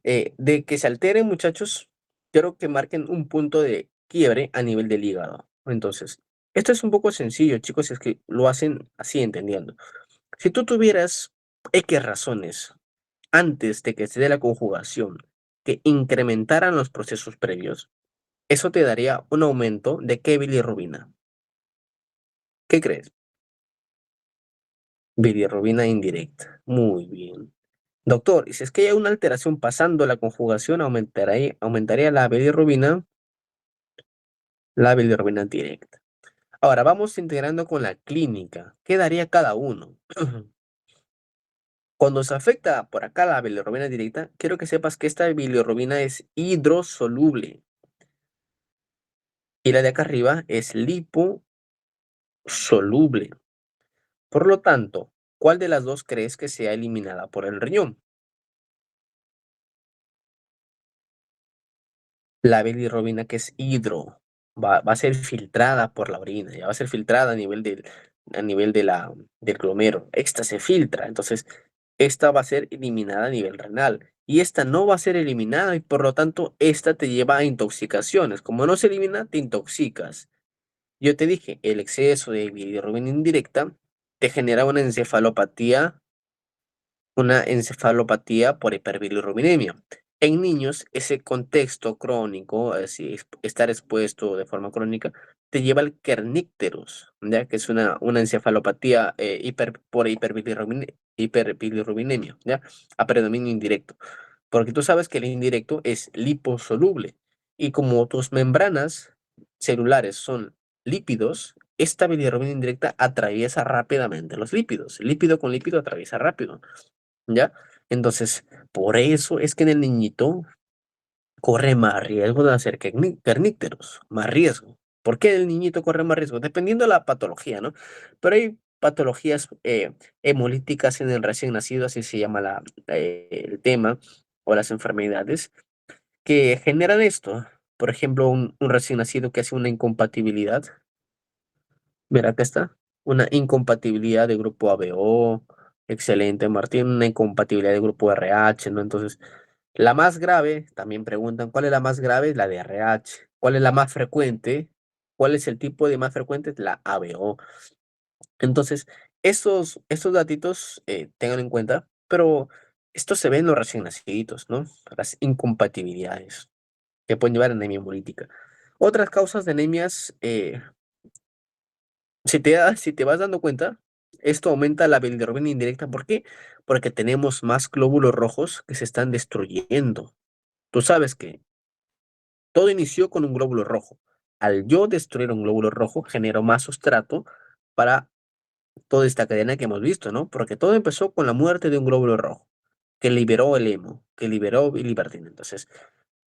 De que se altere, muchachos, quiero que marquen un punto de quiebre a nivel del hígado. Entonces, esto es un poco sencillo, chicos, es que lo hacen así entendiendo. Si tú tuvieras X razones antes de que se dé la conjugación que incrementaran los procesos previos, eso te daría un aumento de ¿qué bilirrubina? ¿Qué crees? Bilirrubina indirecta. Muy bien. Doctor, y si es que hay una alteración pasando la conjugación, aumentaría la bilirrubina directa. Ahora, vamos integrando con la clínica. ¿Qué daría cada uno? Cuando se afecta por acá la bilirrubina directa, quiero que sepas que esta bilirrubina es hidrosoluble y la de acá arriba es liposoluble. Por lo tanto, ¿cuál de las dos crees que sea eliminada por el riñón? La bilirrubina que es va a ser filtrada por la orina, ya va a ser filtrada a nivel del glomero. Esta se filtra, entonces esta va a ser eliminada a nivel renal y esta no va a ser eliminada y por lo tanto esta te lleva a intoxicaciones. Como no se elimina, te intoxicas. Yo te dije, el exceso de bilirrubina indirecta te genera una encefalopatía por hiperbilirrubinemia. En niños, ese contexto crónico, estar expuesto de forma crónica, te lleva al kernícterus, ¿ya? Que es una encefalopatía por hiperbilirrubinemia, ¿ya? A predominio indirecto. Porque tú sabes que el indirecto es liposoluble. Y como tus membranas celulares son lípidos, esta bilirrubina indirecta atraviesa rápidamente los lípidos. Lípido con lípido atraviesa rápido. ¿Ya? Entonces, por eso es que en el niñito corre más riesgo de hacer kernícteros, más riesgo. ¿Por qué el niñito corre más riesgo? Dependiendo de la patología, ¿no? Pero hay patologías hemolíticas en el recién nacido, así se llama el tema, o las enfermedades, que generan esto. Por ejemplo, un recién nacido que hace una incompatibilidad. Mira, acá está. Una incompatibilidad de grupo ABO. Excelente, Martín. Una incompatibilidad de grupo RH, ¿no? Entonces, la más grave, también preguntan, ¿cuál es la más grave? La de RH. ¿Cuál es la más frecuente? ¿Cuál es el tipo de más frecuente? La ABO. Entonces, estos datitos, tengan en cuenta, pero esto se ve en los recién nacidos, ¿no? Las incompatibilidades que pueden llevar a anemia hemolítica. Otras causas de anemias, si te vas dando cuenta, esto aumenta la bilirrubina indirecta. ¿Por qué? Porque tenemos más glóbulos rojos que se están destruyendo. Tú sabes que todo inició con un glóbulo rojo. Al yo destruir un glóbulo rojo, genero más sustrato para toda esta cadena que hemos visto, ¿no? Porque todo empezó con la muerte de un glóbulo rojo. que liberó el emo, que liberó Libertine. Entonces,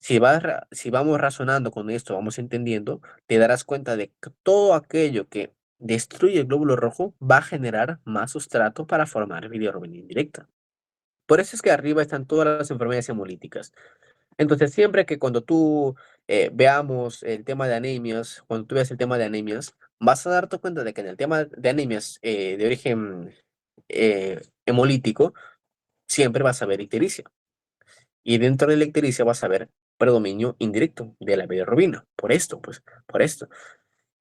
si vamos razonando con esto, vamos entendiendo, te darás cuenta de que todo aquello que destruye el glóbulo rojo va a generar más sustrato para formar bilirrubina indirecta. Por eso es que arriba están todas las enfermedades hemolíticas. Entonces, siempre que cuando tú veamos el tema de anemias, cuando tú veas el tema de anemias, vas a darte cuenta de que en el tema de anemias de origen hemolítico, siempre vas a ver ictericia. Y dentro de la ictericia vas a ver predominio indirecto de la bilirrubina. Por esto, pues, por esto.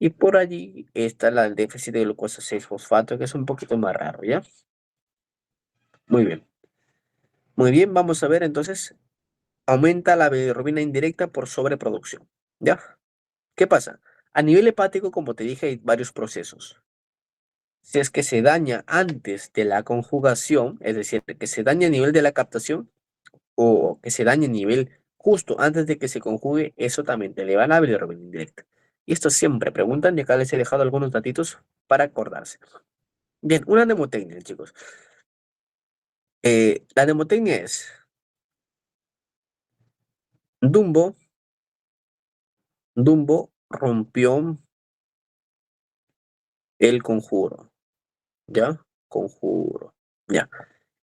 Y por allí está el déficit de glucosa 6-fosfato, que es un poquito más raro, ¿ya? Muy bien. Muy bien, vamos a ver entonces, aumenta la bilirrubina indirecta por sobreproducción, ¿ya? ¿Qué pasa? A nivel hepático, como te dije, hay varios procesos. Si es que se daña antes de la conjugación, es decir, que se daña a nivel de la captación, o que se dañe a nivel justo antes de que se conjugue, eso también te eleva la bilirrubina indirecta. Y esto siempre preguntan, y acá les he dejado algunos datitos para acordarse. Bien, una mnemotecnia, chicos. La mnemotecnia es Dumbo, Dumbo rompió el conjuro, ¿ya? Conjuro, ¿ya?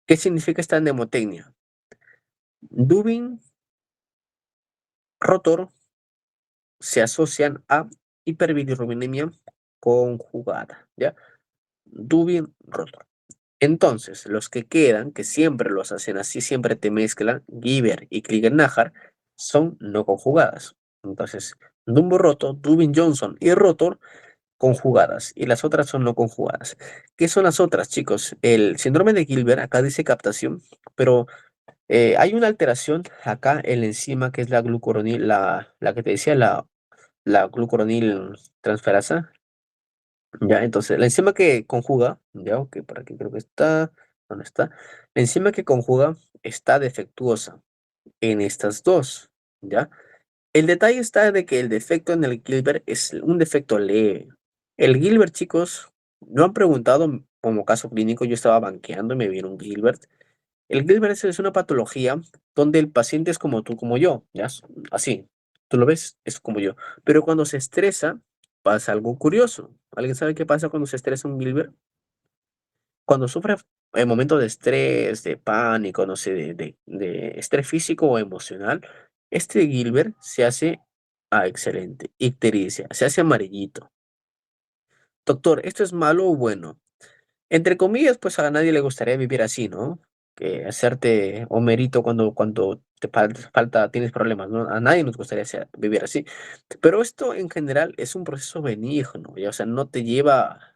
¿Qué significa esta mnemotecnia? Dubin, rotor se asocian a hiperbilirrubinemia conjugada, ¿ya? Dubin, rotor. Entonces, los que quedan, que siempre los hacen así, siempre te mezclan, Giver y Krieger-Najar, son no conjugadas. Entonces, Dumbo roto, Dubin Johnson y rotor conjugadas, y las otras son no conjugadas. ¿Qué son las otras, chicos? El síndrome de Gilbert, acá dice captación, pero hay una alteración acá en la enzima que es la glucuronil, la que te decía, la glucuronil transferasa. Ya, entonces, la enzima que conjuga, ya, ok, por aquí creo que está, ¿dónde está? La enzima que conjuga está defectuosa en estas dos, ¿ya? El detalle está de que el defecto en el Gilbert es un defecto leve. El Gilbert, chicos, no han preguntado como caso clínico, yo estaba banqueando y me vieron un Gilbert. El Gilbert es una patología donde el paciente es como tú, como yo, ¿ya? Así, tú lo ves, es como yo. Pero cuando se estresa, pasa algo curioso. ¿Alguien sabe qué pasa cuando se estresa un Gilbert? Cuando sufre en momentos de estrés, de pánico, no sé, de estrés físico o emocional, este Gilbert se hace, excelente, ictericia, se hace amarillito. Doctor, ¿esto es malo o bueno? Entre comillas, pues a nadie le gustaría vivir así, ¿no? Que hacerte homerito cuando te falta, tienes problemas, ¿no? A nadie nos gustaría vivir así. Pero esto en general es un proceso benigno, ¿ya? O sea, no te lleva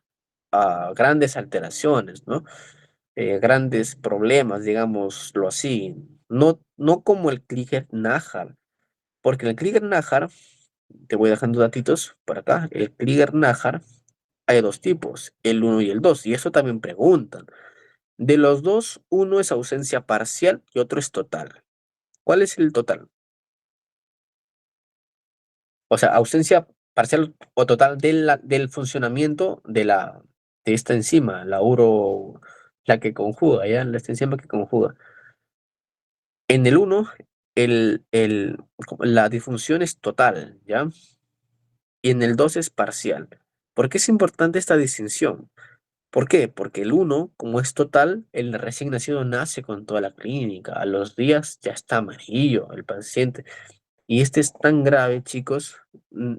a grandes alteraciones, ¿no? Grandes problemas, digámoslo así. No, no como el Krieger-Najar, porque el Krieger-Najar, te voy dejando datitos por acá, el Krieger-Najar hay dos tipos, el uno y el 2 y eso también preguntan. De los dos, uno es ausencia parcial y otro es total. ¿Cuál es el total? O sea, ausencia parcial o total del funcionamiento de esta enzima, la que conjuga, ¿ya? Esta enzima que conjuga. En el uno la disfunción es total, ¿ya? Y en el 2 es parcial. ¿Por qué es importante esta distinción? ¿Por qué? Porque el uno, como es total, el recién nacido nace con toda la clínica. A los días ya está amarillo el paciente. Y este es tan grave, chicos, mm,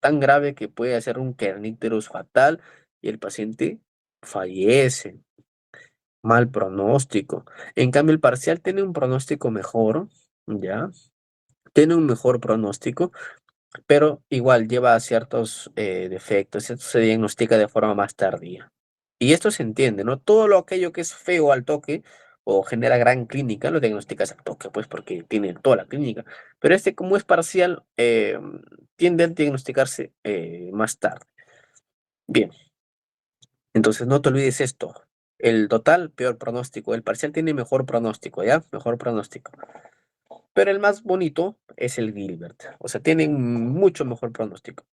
tan grave que puede hacer un kernicterus fatal y el paciente fallece. Mal pronóstico. En cambio, el parcial tiene un pronóstico mejor, ¿ya? Tiene un mejor pronóstico, pero igual lleva ciertos defectos. Esto se diagnostica de forma más tardía. Y esto se entiende, ¿no? Todo lo aquello que es feo al toque o genera gran clínica, lo diagnosticas al toque, pues porque tiene toda la clínica. Pero este, como es parcial, tiende a diagnosticarse más tarde. Bien, entonces no te olvides esto. El total, peor pronóstico. El parcial tiene mejor pronóstico, ¿ya? Mejor pronóstico. Pero el más bonito es el Gilbert. O sea, tiene mucho mejor pronóstico.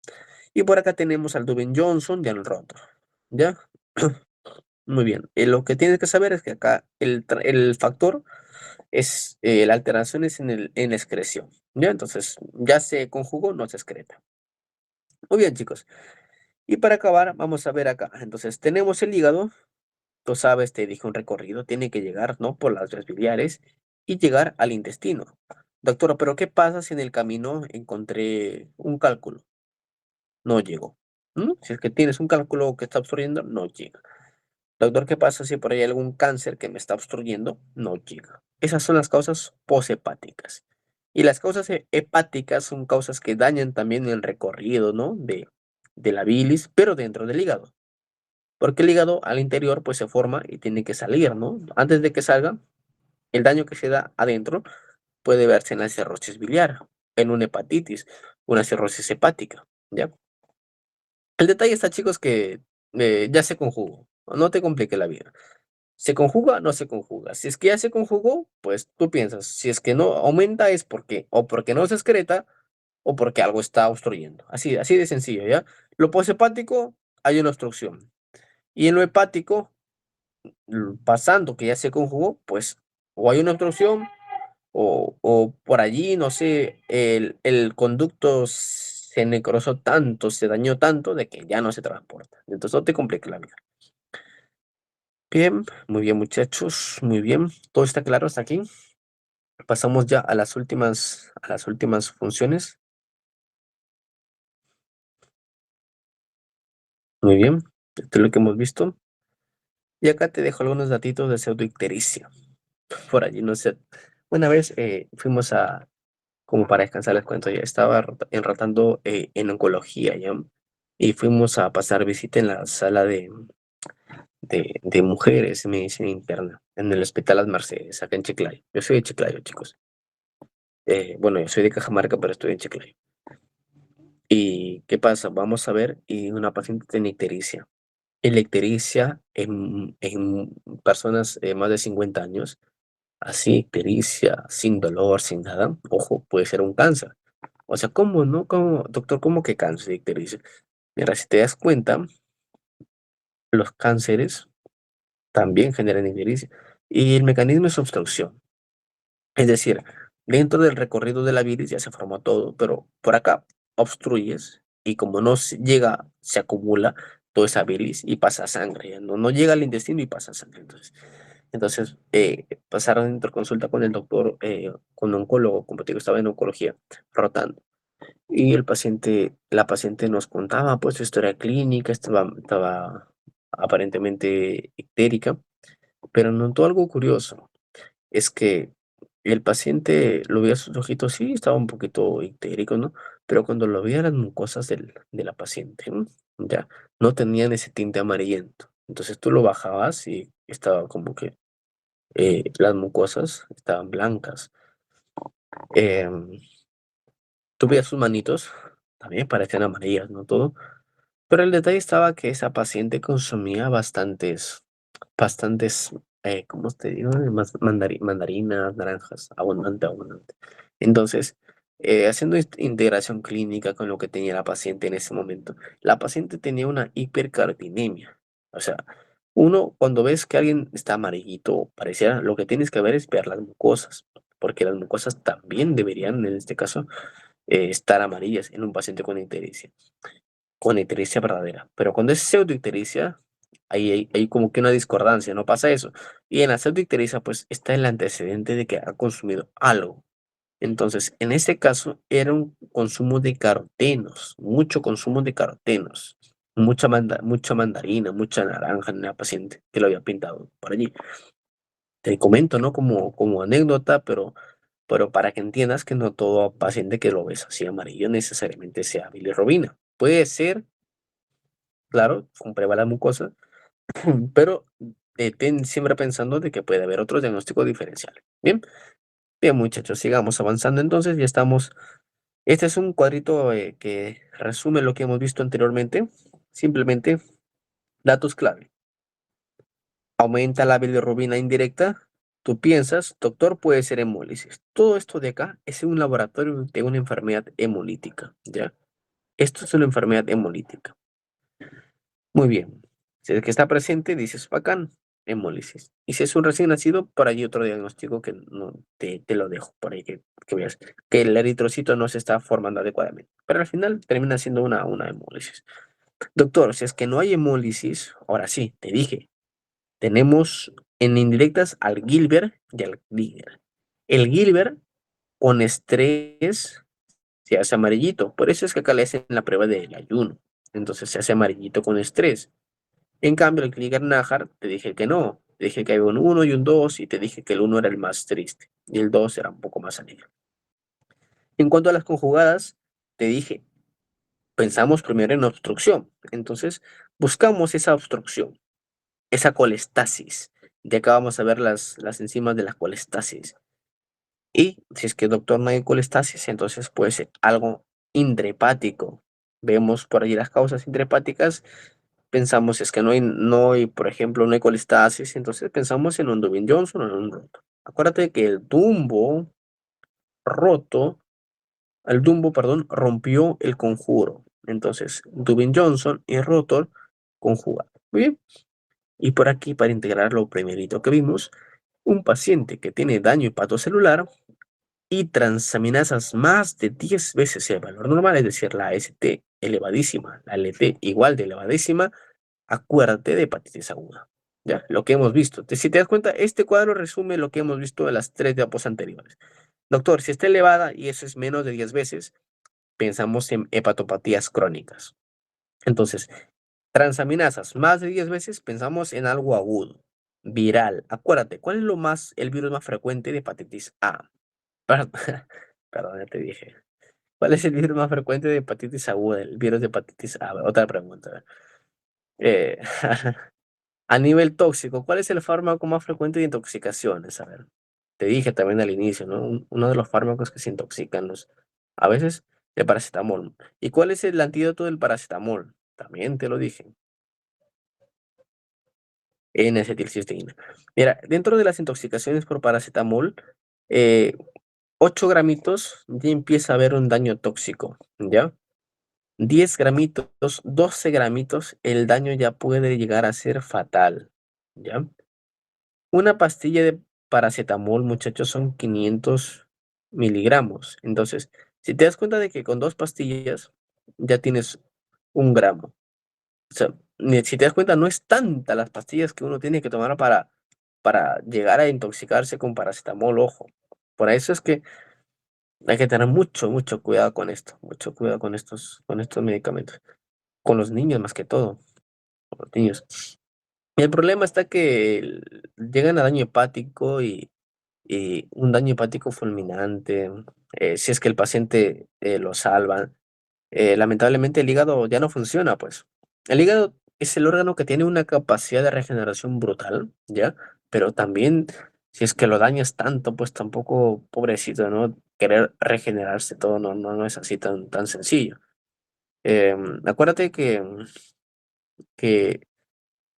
Y por acá tenemos al Dubin Johnson y al Rotor. ¿Ya? Muy bien. Lo que tienes que saber es que acá el factor es la alteración es en la excreción, ¿ya? Entonces, ya se conjugó, no se excreta. Muy bien, chicos. Y para acabar, vamos a ver acá. Entonces, tenemos el hígado. Tú sabes, te dije un recorrido, tiene que llegar, ¿no? Por las vías biliares y llegar al intestino. Doctora, pero ¿qué pasa si en el camino encontré un cálculo? No llegó. Si es que tienes un cálculo que está obstruyendo, no llega. Doctor, ¿qué pasa si por ahí hay algún cáncer que me está obstruyendo? No llega. Esas son las causas poshepáticas. Y las causas hepáticas son causas que dañan también el recorrido, ¿no? De la bilis, pero dentro del hígado. Porque el hígado al interior pues se forma y tiene que salir, ¿no? Antes de que salga, el daño que se da adentro puede verse en la cirrosis biliar, en una hepatitis, una cirrosis hepática, ¿ya? El detalle está, chicos, que ya se conjugó. No te complique la vida. ¿Se conjuga? No se conjuga. Si es que ya se conjugó, pues tú piensas, si es que no aumenta es porque, o porque no se excreta, o porque algo está obstruyendo. Así de sencillo, ¿ya? Lo poshepático, hay una obstrucción. Y en lo hepático, pasando que ya se conjugó, pues o hay una obstrucción o por allí, no sé, el conducto se necrosó tanto, se dañó tanto de que ya no se transporta. Entonces no te compliques la vida. Bien, muy bien, muchachos, muy bien. ¿Todo está claro hasta aquí? Pasamos ya a las últimas funciones. Muy bien, esto es lo que hemos visto. Y acá te dejo algunos datitos de pseudoictericia. Por allí, no sé. Una vez fuimos a, como para descansar, les cuento, ya estaba enrotando en oncología, ¿ya? Y fuimos a pasar visita en la sala de mujeres en medicina interna, en el Hospital Las Mercedes, acá en Chiclayo. Yo soy de Chiclayo, chicos. Bueno, yo soy de Cajamarca, pero estoy en Chiclayo. ¿Y qué pasa? Vamos a ver, y una paciente tiene ictericia. La ictericia en personas más de 50 años, así, ictericia, sin dolor, sin nada, ojo, puede ser un cáncer. O sea, ¿cómo no? ¿Cómo, doctor, cómo que cáncer de ictericia? Mira, si te das cuenta, los cánceres también generan ictericia. Y el mecanismo es obstrucción. Es decir, dentro del recorrido de la bilis ya se formó todo, pero por acá obstruyes y como no llega, se acumula toda esa bilis y pasa a sangre. Ya no llega al intestino y pasa a sangre. Entonces pasaron en consulta con el doctor, con un oncólogo, como te digo, estaba en oncología, rotando. Y la paciente nos contaba pues su historia clínica, estaba aparentemente ictérica, pero notó algo curioso, es que el paciente lo veía sus ojitos, sí, estaba un poquito ictérico, ¿no? Pero cuando lo veía las mucosas de la paciente, ¿no? Ya no tenían ese tinte amarillento. Entonces tú lo bajabas y estaba como que las mucosas estaban blancas. Em, Tú veías sus manitos, también parecían amarillas, ¿no? Todo. Pero el detalle estaba que esa paciente consumía bastantes, ¿cómo te digo? Mandarinas, naranjas, abundante, abundante. Entonces, haciendo integración clínica con lo que tenía la paciente en ese momento, la paciente tenía una hipercardinemia. O sea, uno, cuando ves que alguien está amarillito, pareciera, lo que tienes que ver es ver las mucosas, porque las mucosas también deberían, en este caso, estar amarillas en un paciente con ictericia verdadera. Pero cuando es pseudoictericia, ahí hay como que una discordancia, no pasa eso. Y en la pseudoictericia, pues está el antecedente de que ha consumido algo. Entonces, en este caso, era un consumo de carotenos, mucho consumo de carotenos, mucha mandarina, mucha naranja en la paciente que lo había pintado por allí. Te comento, ¿no? Como anécdota, pero para que entiendas que no todo paciente que lo ves así amarillo necesariamente sea bilirrubina. Puede ser, claro, comprueba la mucosa, pero ten siempre pensando de que puede haber otro diagnóstico diferencial. Bien, bien muchachos, sigamos avanzando entonces, ya estamos. Este es un cuadrito que resume lo que hemos visto anteriormente. Simplemente datos clave. Aumenta la bilirrubina indirecta. Tú piensas, doctor, puede ser hemólisis. Todo esto de acá es un laboratorio de una enfermedad hemolítica, ¿ya? Esto es una enfermedad hemolítica. Muy bien. Si el que está presente, dices bacán. hemólisis. Y si es un recién nacido, por ahí otro diagnóstico que no te lo dejo por ahí que veas que el eritrocito no se está formando adecuadamente. Pero al final termina siendo una hemólisis. Doctor, si es que no hay hemólisis, ahora sí, te dije, tenemos en indirectas al Gilbert y al Gliger. El Gilbert con estrés se hace amarillito. Por eso es que acá le hacen la prueba del ayuno. Entonces se hace amarillito con estrés. En cambio, el Krieger-Najar te dije que no. Te dije que había un uno y un 2 y te dije que el uno era el más triste y el 2 era un poco más alegre. En cuanto a las conjugadas, te dije, pensamos primero en obstrucción. Entonces, buscamos esa obstrucción, esa colestasis. De acá vamos a ver las enzimas de la colestasis. Y si es que, doctor, no hay colestasis, entonces puede ser algo intrahepático. Vemos por allí las causas intrahepáticas. Pensamos, es que no hay, por ejemplo, no hay colestasis, entonces pensamos en un Dubin-Johnson o en un roto. Acuérdate que roto, el Dumbo, perdón, rompió el conjuro. Entonces, Dubin-Johnson y Rotor conjugados. Muy bien. Y por aquí, para integrar lo primerito que vimos, un paciente que tiene daño hepatocelular y transaminasas más de 10 veces el valor normal, es decir, la ST elevadísima, la LT igual de elevadísima, acuérdate de hepatitis aguda. ¿Ya? Lo que hemos visto. Si te das cuenta, este cuadro resume lo que hemos visto de las 3 diapos anteriores. Doctor, si está elevada y eso es menos de 10 veces, pensamos en hepatopatías crónicas. Entonces, transaminasas más de 10 veces, pensamos en algo agudo, viral. Acuérdate, ¿cuál es el virus más frecuente de hepatitis A? Perdón, perdón, ya te dije. ¿Cuál es el virus más frecuente de hepatitis aguda? El virus de hepatitis A. Otra pregunta. Eh, a nivel tóxico, ¿cuál es el fármaco más frecuente de intoxicaciones? A ver, te dije también al inicio, ¿no? Uno de los fármacos que se intoxican, a veces el paracetamol. ¿Y cuál es el antídoto del paracetamol? También te lo dije. N-acetilcisteína. Mira, dentro de las intoxicaciones por paracetamol, eh, 8 gramitos ya empieza a haber un daño tóxico, ¿ya? 10 gramitos, 12 gramitos, el daño ya puede llegar a ser fatal, ¿ya? Una pastilla de paracetamol, muchachos, son 500 miligramos. Entonces, si te das cuenta de que con 2 pastillas ya tienes 1 gramo. O sea, si te das cuenta, no es tanta las pastillas que uno tiene que tomar para llegar a intoxicarse con paracetamol, ojo. Por eso es que hay que tener mucho, mucho cuidado con esto, mucho cuidado con estos medicamentos. Con los niños más que todo, con los niños. El problema está que llegan a daño hepático y un daño hepático fulminante, si es que el paciente lo salva. Lamentablemente el hígado ya no funciona, pues. El hígado es el órgano que tiene una capacidad de regeneración brutal, ¿ya? Pero también, si es que lo dañas tanto, pues tampoco, pobrecito, ¿no? Querer regenerarse todo no es así tan sencillo. Acuérdate que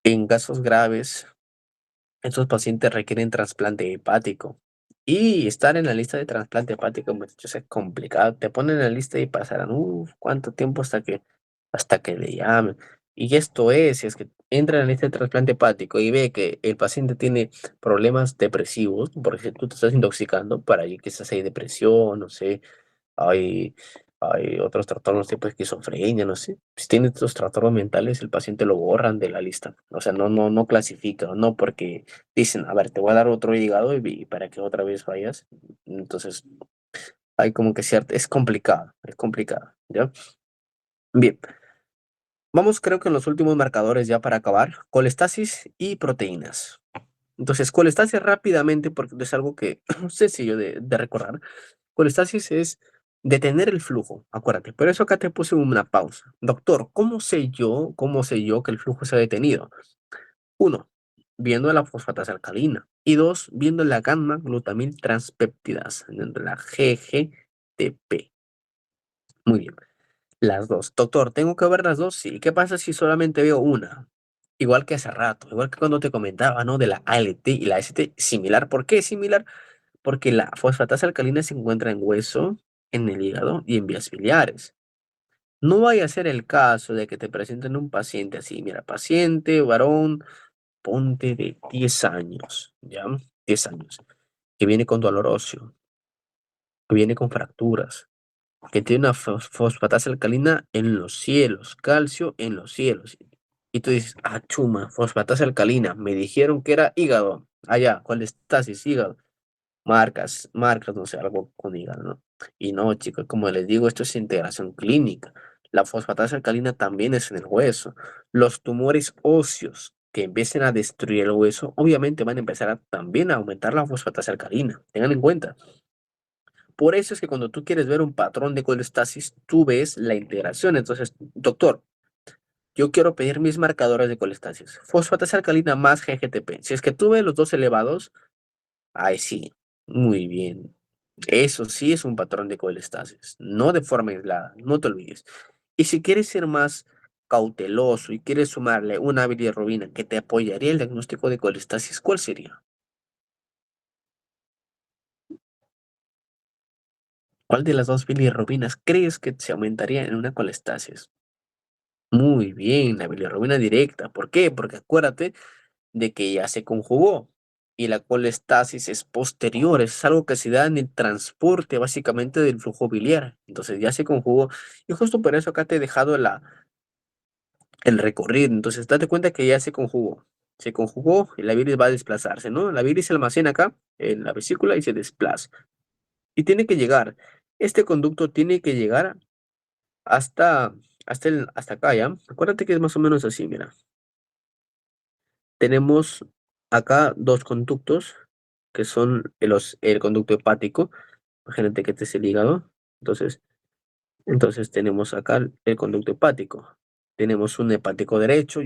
en casos graves, estos pacientes requieren trasplante hepático. Y estar en la lista de trasplante hepático, muchachos, es complicado. Te ponen en la lista y pasarán, cuánto tiempo hasta que le llamen. Y esto es, si es que entra en la lista de trasplante hepático y ve que el paciente tiene problemas depresivos, porque si tú te estás intoxicando, para ahí quizás hay depresión, no sé, hay, hay otros trastornos tipo esquizofrenia, no sé. Si tiene estos trastornos mentales, el paciente lo borran de la lista. O sea, no clasifica, no porque dicen, a ver, te voy a dar otro hígado y para que otra vez vayas. Entonces, hay como que cierto, es complicado, ¿ya? Bien, vamos creo que en los últimos marcadores ya para acabar, colestasis y proteínas. Entonces, colestasis rápidamente, porque es algo que es sencillo de recordar. Colestasis es detener el flujo, acuérdate. Por eso acá te puse una pausa. Doctor, ¿cómo sé yo que el flujo se ha detenido? Uno, viendo la fosfatasa alcalina. Y dos, viendo la gamma glutamil transpeptidasa, la GGTP. Muy bien. Las dos. Doctor, ¿tengo que ver las dos? Sí. ¿Qué pasa si solamente veo una? Igual que hace rato, igual que cuando te comentaba, ¿no? De la ALT y la ST, similar. ¿Por qué similar? Porque la fosfatasa alcalina se encuentra en hueso, en el hígado y en vías biliares. No vaya a ser el caso de que te presenten un paciente así, mira, paciente, varón, ponte de 10 años, ¿ya? 10 años, que viene con dolor óseo, que viene con fracturas, que tiene una fosfatasa alcalina en los cielos, calcio en los cielos. Y tú dices, ah, chuma, fosfatasa alcalina, me dijeron que era hígado. Allá, ¿cuál estasis? Hígado. Marcas, no sé, algo con hígado, ¿no? Y no, chicos, como les digo, esto es integración clínica. La fosfatasa alcalina también es en el hueso. Los tumores óseos que empiecen a destruir el hueso, obviamente van a empezar también a aumentar la fosfatasa alcalina. Tengan en cuenta. Por eso es que cuando tú quieres ver un patrón de colestasis, tú ves la integración. Entonces, doctor, yo quiero pedir mis marcadores de colestasis. Fosfatasa alcalina más GGTP. Si es que tú ves los dos elevados, ay, sí, muy bien. Eso sí es un patrón de colestasis, no de forma aislada, no te olvides. Y si quieres ser más cauteloso y quieres sumarle una bilirrubina que te apoyaría el diagnóstico de colestasis, ¿cuál sería? ¿Cuál de las dos bilirrubinas crees que se aumentaría en una colestasis? Muy bien, la bilirrubina directa. ¿Por qué? Porque acuérdate de que ya se conjugó y la colestasis es posterior, es algo que se da en el transporte básicamente del flujo biliar. Entonces ya se conjugó y justo por eso acá te he dejado el recorrido. Entonces date cuenta que ya se conjugó y la bilis va a desplazarse, ¿no? La bilis se almacena acá en la vesícula y se desplaza. Y tiene que llegar, este conducto tiene que llegar hasta, hasta acá, ¿ya? Acuérdate que es más o menos así, mira. Tenemos acá dos conductos que son el conducto hepático. Imagínate que este es el hígado. Entonces, entonces tenemos acá el conducto hepático. Tenemos un hepático derecho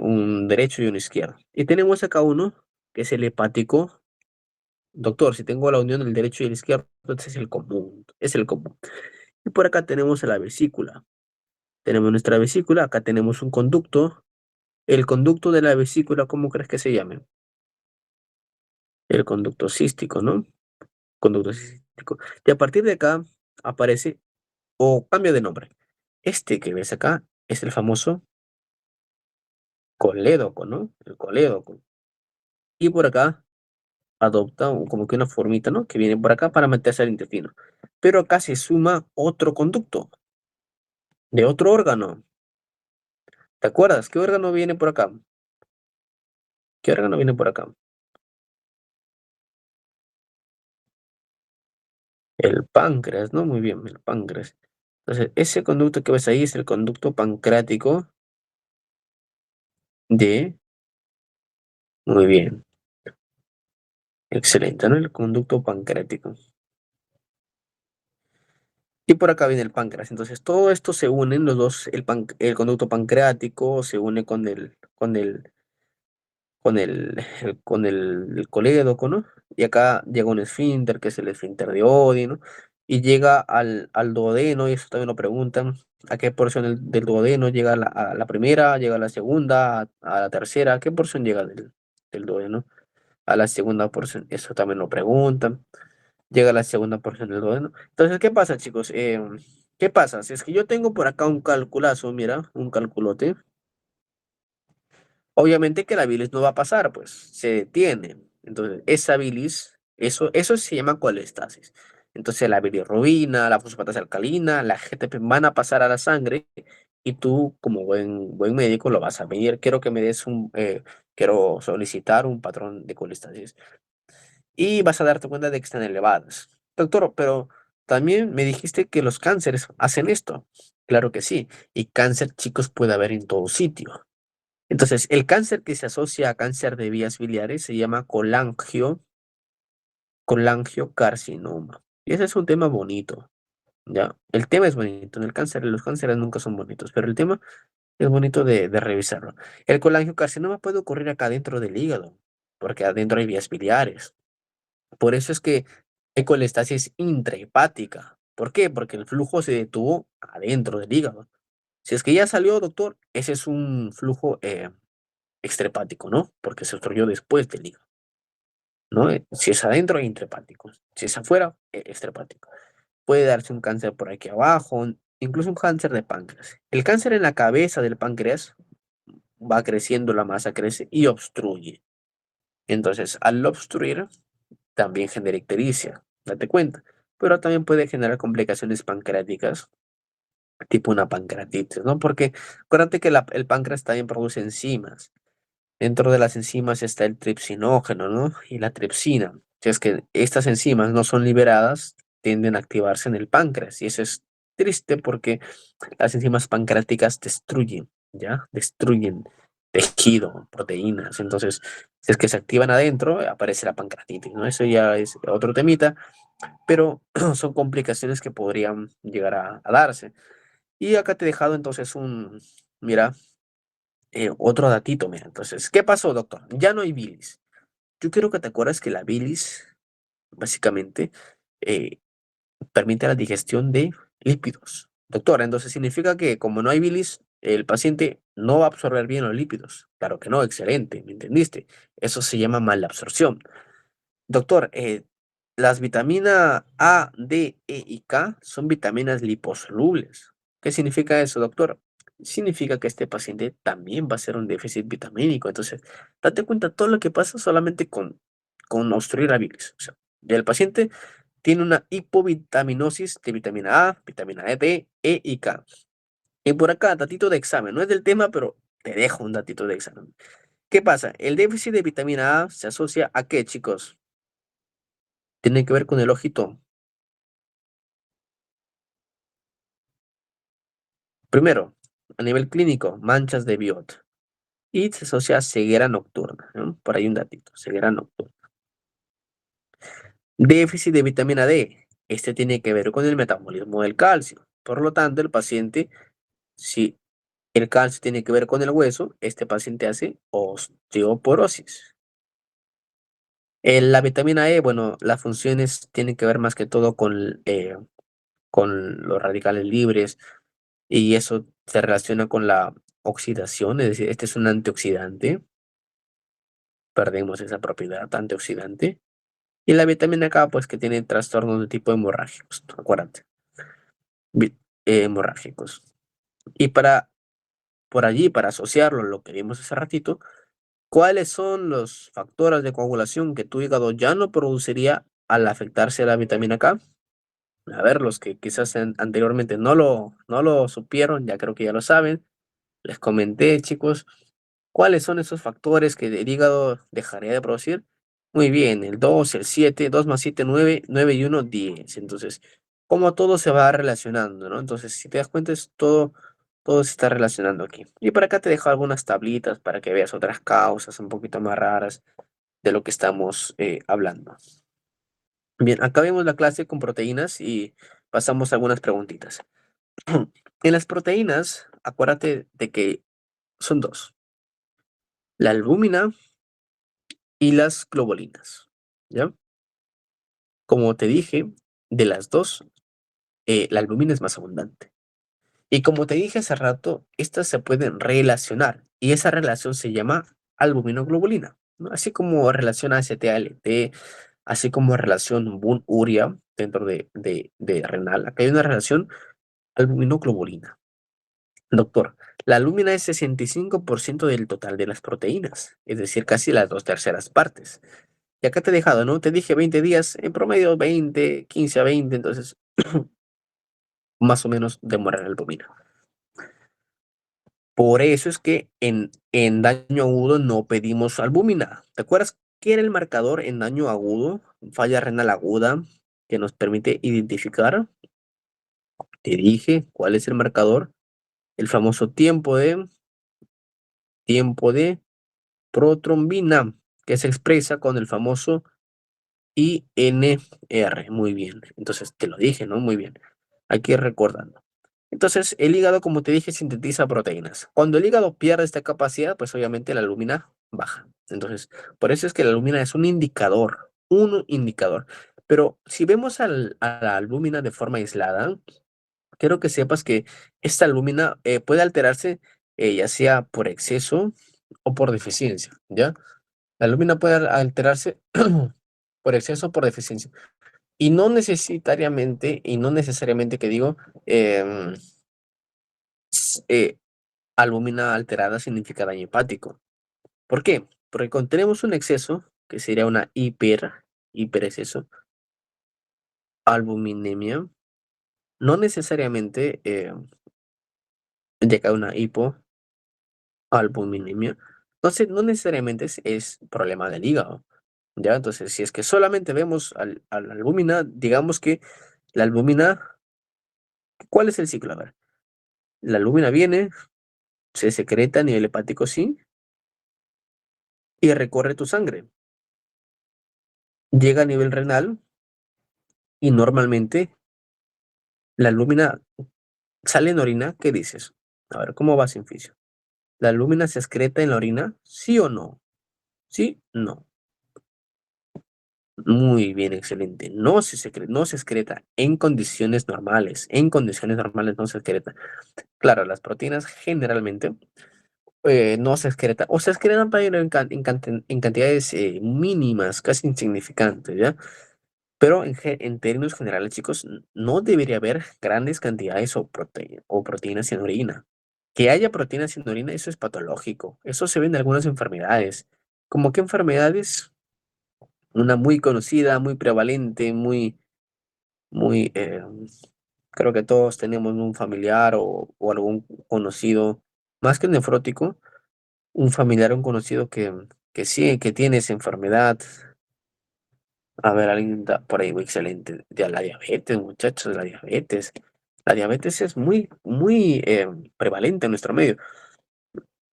un derecho y un izquierdo. Y tenemos acá uno que es el hepático. Doctor, si tengo la unión del derecho y el izquierdo, entonces es el común. Es el común. Y por acá tenemos la vesícula. Tenemos nuestra vesícula. Acá tenemos un conducto. El conducto de la vesícula, ¿cómo crees que se llame? El conducto cístico, ¿no? Conducto cístico. Y a partir de acá aparece o cambia de nombre. Este que ves acá es el famoso colédoco, ¿no? El colédoco. Y por acá adopta como que una formita, ¿no? Que viene por acá para meterse al intestino. Pero acá se suma otro conducto de otro órgano. ¿Te acuerdas? ¿Qué órgano viene por acá? ¿Qué órgano viene por acá? El páncreas, ¿no? Muy bien, el páncreas. Entonces, ese conducto que ves ahí es el conducto pancreático de... Muy bien, excelente, ¿no? El conducto pancreático. Y por acá viene el páncreas. Entonces, todo esto se unen los dos, el conducto pancreático se une con el colédoco, ¿no? Y acá llega un esfínter, que es el esfínter de Oddi, ¿no? Y llega al duodeno, y eso también lo preguntan, ¿a qué porción del duodeno llega a la primera, llega a la segunda, a la tercera? ¿A qué porción llega del duodeno? A la segunda porción, eso también lo preguntan. Llega a la segunda porción del duodeno. Entonces, ¿qué pasa, chicos? ¿Qué pasa? Si es que yo tengo por acá un calculazo, mira, un calculote. Obviamente que la bilis no va a pasar, pues se detiene. Entonces, esa bilis, eso se llama colestasis. Entonces, la bilirrubina, la fosfatasa alcalina, la GTP van a pasar a la sangre y tú, como buen médico, lo vas a medir. Quiero solicitar un patrón de colestasis y vas a darte cuenta de que están elevadas. Doctor, pero también me dijiste que los cánceres hacen esto. Claro que sí. Y cáncer, chicos, puede haber en todo sitio. Entonces, el cáncer que se asocia a cáncer de vías biliares se llama colangiocarcinoma. Y ese es un tema bonito, ¿ya? El tema es bonito. En el cáncer, los cánceres nunca son bonitos, pero el tema es bonito de revisarlo. El colangiocarcinoma puede ocurrir acá dentro del hígado, porque adentro hay vías biliares. Por eso es que hay colestasis intrahepática. ¿Por qué? Porque el flujo se detuvo adentro del hígado. Si es que ya salió, doctor, ese es un flujo extrahepático, ¿no? Porque se obstruyó después del hígado, ¿no? Si es adentro, intrahepático. Si es afuera, extrahepático. Puede darse un cáncer por aquí abajo, incluso un cáncer de páncreas. El cáncer en la cabeza del páncreas va creciendo, la masa crece y obstruye. Entonces, al obstruir, también genera ictericia, date cuenta. Pero también puede generar complicaciones pancreáticas, tipo una pancreatitis, ¿no? Porque acuérdate que el páncreas también produce enzimas. Dentro de las enzimas está el tripsinógeno, ¿no? Y la tripsina. Si es que estas enzimas no son liberadas, tienden a activarse en el páncreas. Y eso es triste porque las enzimas pancreáticas destruyen, ¿ya? Destruyen tejido, proteínas. Entonces, si es que se activan adentro, aparece la pancreatitis, ¿no? Eso ya es otro temita, pero son complicaciones que podrían llegar a darse. Y acá te he dejado entonces mira, otro datito, mira. Entonces, ¿qué pasó, doctor? Ya no hay bilis. Yo quiero que te acuerdes que la bilis, básicamente, eh, permite la digestión de lípidos. Doctor, entonces significa que como no hay bilis, el paciente no va a absorber bien los lípidos. Claro que no, excelente, ¿me entendiste? Eso se llama malabsorción. Doctor, las vitaminas A, D, E y K son vitaminas liposolubles. ¿Qué significa eso, doctor? Significa que este paciente también va a ser un déficit vitamínico. Entonces, date cuenta todo lo que pasa solamente con obstruir la bilis. O sea, ya el paciente tiene una hipovitaminosis de vitamina A, vitamina D, E y K. Y por acá, datito de examen. No es del tema, pero te dejo un datito de examen. ¿Qué pasa? El déficit de vitamina A se asocia a qué, chicos? Tiene que ver con el ojito. Primero, a nivel clínico, manchas de biot. Y se asocia a ceguera nocturna, ¿no? Por ahí un datito, ceguera nocturna. Déficit de vitamina D. Este tiene que ver con el metabolismo del calcio. Por lo tanto, el paciente, si el calcio tiene que ver con el hueso, este paciente hace osteoporosis. La vitamina E, bueno, las funciones tienen que ver más que todo con los radicales libres y eso se relaciona con la oxidación, es decir, este es un antioxidante, perdemos esa propiedad antioxidante. Y la vitamina K, pues que tiene trastornos de tipo hemorrágicos, acuérdate, vi- hemorrágicos. Y por allí, para asociarlo a lo que vimos hace ratito, ¿cuáles son los factores de coagulación que tu hígado ya no produciría al afectarse a la vitamina K? A ver, los que quizás anteriormente no lo supieron, ya creo que ya lo saben. Les comenté, chicos, cuáles son esos factores que el hígado dejaría de producir. Muy bien, el 2, el 7, 2 más 7, 9, 9 y 1, 10. Entonces, como todo se va relacionando, ¿no? Entonces, si te das cuenta, todo se está relacionando aquí. Y por acá te dejo algunas tablitas para que veas otras causas un poquito más raras de lo que estamos hablando. Bien, acá vemos la clase con proteínas y pasamos a algunas preguntitas. En las proteínas, acuérdate de que son dos, la albúmina y las globolinas, ¿ya? Como te dije, de las dos, la albúmina es más abundante. Y como te dije hace rato, estas se pueden relacionar y esa relación se llama albuminoglobulina, ¿no? Así como relación ACT-ALT, así como relación Bunn-Uria dentro de renal. Acá hay una relación albuminoglobulina. Doctor, la albúmina es 65% del total de las proteínas, es decir, casi las 2/3 partes. Y acá te he dejado, ¿no? Te dije 20 días, en promedio 20, 15 a 20, entonces más o menos demora la albúmina. Por eso es que en daño agudo no pedimos albúmina. ¿Te acuerdas qué era el marcador en daño agudo? Falla renal aguda que nos permite identificar. Te dije cuál es el marcador. El famoso tiempo de protrombina, que se expresa con el famoso INR. Muy bien. Entonces te lo dije, ¿no? Muy bien. Hay que ir recordando. Entonces, el hígado, como te dije, sintetiza proteínas. Cuando el hígado pierde esta capacidad, pues obviamente la albúmina baja. Entonces, por eso es que la albúmina es un indicador. Pero si vemos a la albúmina de forma aislada, quiero que sepas que esta albúmina puede alterarse ya sea por exceso o por deficiencia, ¿ya? La albúmina puede alterarse por exceso o por deficiencia. Y no necesariamente que digo, em, Albúmina alterada significa daño hepático. ¿Por qué? Porque cuando tenemos un exceso, que sería una hiperexceso, albuminemia, no necesariamente llega a una hipoalbuminemia, no necesariamente es problema del hígado, ¿ya? Entonces, si es que solamente vemos a la albúmina, digamos que la albúmina, ¿cuál es el ciclo? A ver, la albúmina viene, se secreta a nivel hepático, sí, y recorre tu sangre. Llega a nivel renal y normalmente la albúmina sale en orina. ¿Qué dices? A ver, ¿cómo va sin fisio? ¿La albúmina se excreta en la orina? ¿Sí o no? ¿Sí? No. Muy bien, excelente. No se excreta en condiciones normales. En condiciones normales no se excreta. Claro, las proteínas generalmente no se excretan o se excretan pero en cantidades mínimas, casi insignificantes, ¿ya? Pero en términos generales, chicos, no debería haber grandes cantidades o proteínas en orina. Que haya proteínas en orina, eso es patológico. Eso se ve en algunas enfermedades. ¿Como qué enfermedades? Una muy conocida, muy prevalente, muy, creo que todos tenemos un familiar o algún conocido, más que nefrótico, un familiar o un conocido que sí, que tiene esa enfermedad. A ver, alguien por ahí, muy excelente. Ya la diabetes, muchachos, la diabetes. La diabetes es muy prevalente en nuestro medio.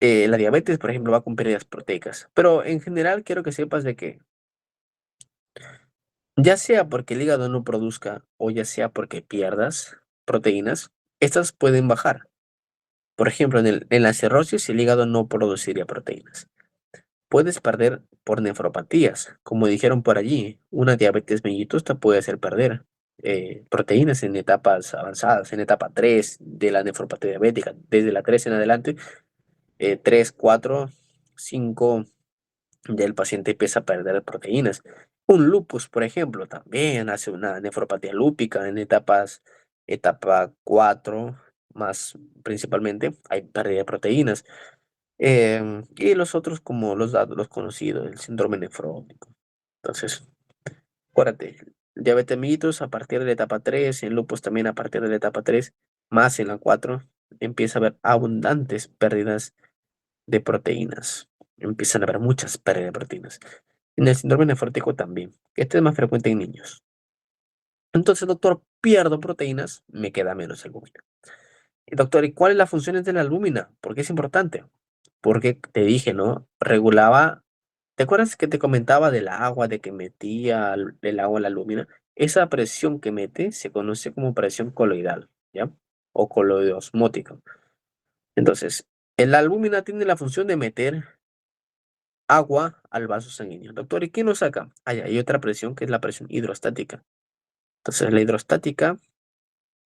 La diabetes, por ejemplo, va con pérdidas proteicas. Pero en general quiero que sepas de que ya sea porque el hígado no produzca o ya sea porque pierdas proteínas, estas pueden bajar. Por ejemplo, en la cirrosis el hígado no produciría proteínas. Puedes perder por nefropatías, como dijeron por allí, una diabetes mellitus te puede hacer perder proteínas en etapas avanzadas, en etapa 3 de la nefropatía diabética, desde la 3 en adelante, 3, 4, 5, ya el paciente empieza a perder proteínas. Un lupus, por ejemplo, también hace una nefropatía lúpica en etapa 4 más principalmente, hay pérdida de proteínas. Y los otros como los conocidos, el síndrome nefrótico. Entonces, acuérdate, diabetes mellitus a partir de la etapa 3, el lupus también a partir de la etapa 3, más en la 4, empieza a haber abundantes pérdidas de proteínas. Empiezan a haber muchas pérdidas de proteínas. En el síndrome nefrótico también. Este es más frecuente en niños. Entonces, doctor, pierdo proteínas, me queda menos albúmina. Y doctor, ¿y cuáles las funciones de la albúmina? ¿Por qué es importante? Porque te dije, ¿no? Regulaba. ¿Te acuerdas que te comentaba del agua, de que metía el agua en la albúmina? Esa presión que mete se conoce como presión coloidal, ¿ya? O coloidosmótica. Entonces, el albúmina tiene la función de meter agua al vaso sanguíneo. Doctor, ¿y quién lo saca? Hay otra presión que es la presión hidrostática. Entonces, la hidrostática,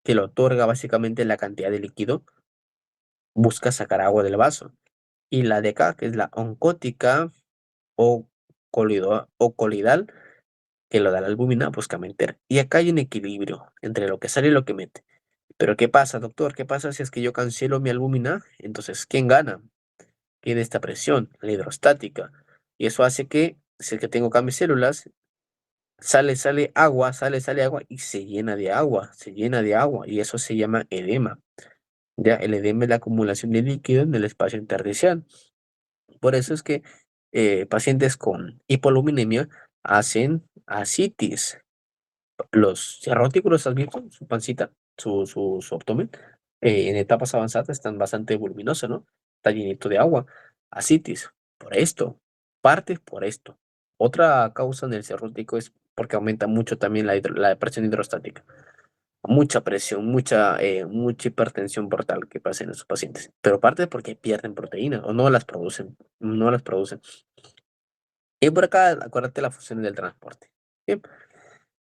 que le otorga básicamente la cantidad de líquido, busca sacar agua del vaso. Y la de acá, que es la oncótica o, o coloidal, que lo da la albúmina, busca meter. Y acá hay un equilibrio entre lo que sale y lo que mete. Pero ¿qué pasa, doctor? ¿Qué pasa si es que yo cancelo mi albúmina? Entonces, ¿quién gana? Tiene esta presión, la hidrostática. Y eso hace que, si es que tengo acá mis células, sale agua y se llena de agua, se llena de agua. Y eso se llama edema. Ya, el edema es la acumulación de líquido en el espacio intersticial. Por eso es que pacientes con hipoluminemia hacen ascitis. Los cirróticos, ¿has visto? Su pancita, su abdomen, en etapas avanzadas están bastante voluminosos, ¿no? Está llenito de agua. Ascitis, por esto, parte por esto. Otra causa en el cirrótico es porque aumenta mucho también la presión hidrostática. Mucha presión, mucha hipertensión portal que pasa en esos pacientes. Pero parte porque pierden proteínas o no las producen, no las producen. Y por acá, acuérdate las funciones del transporte. Bien.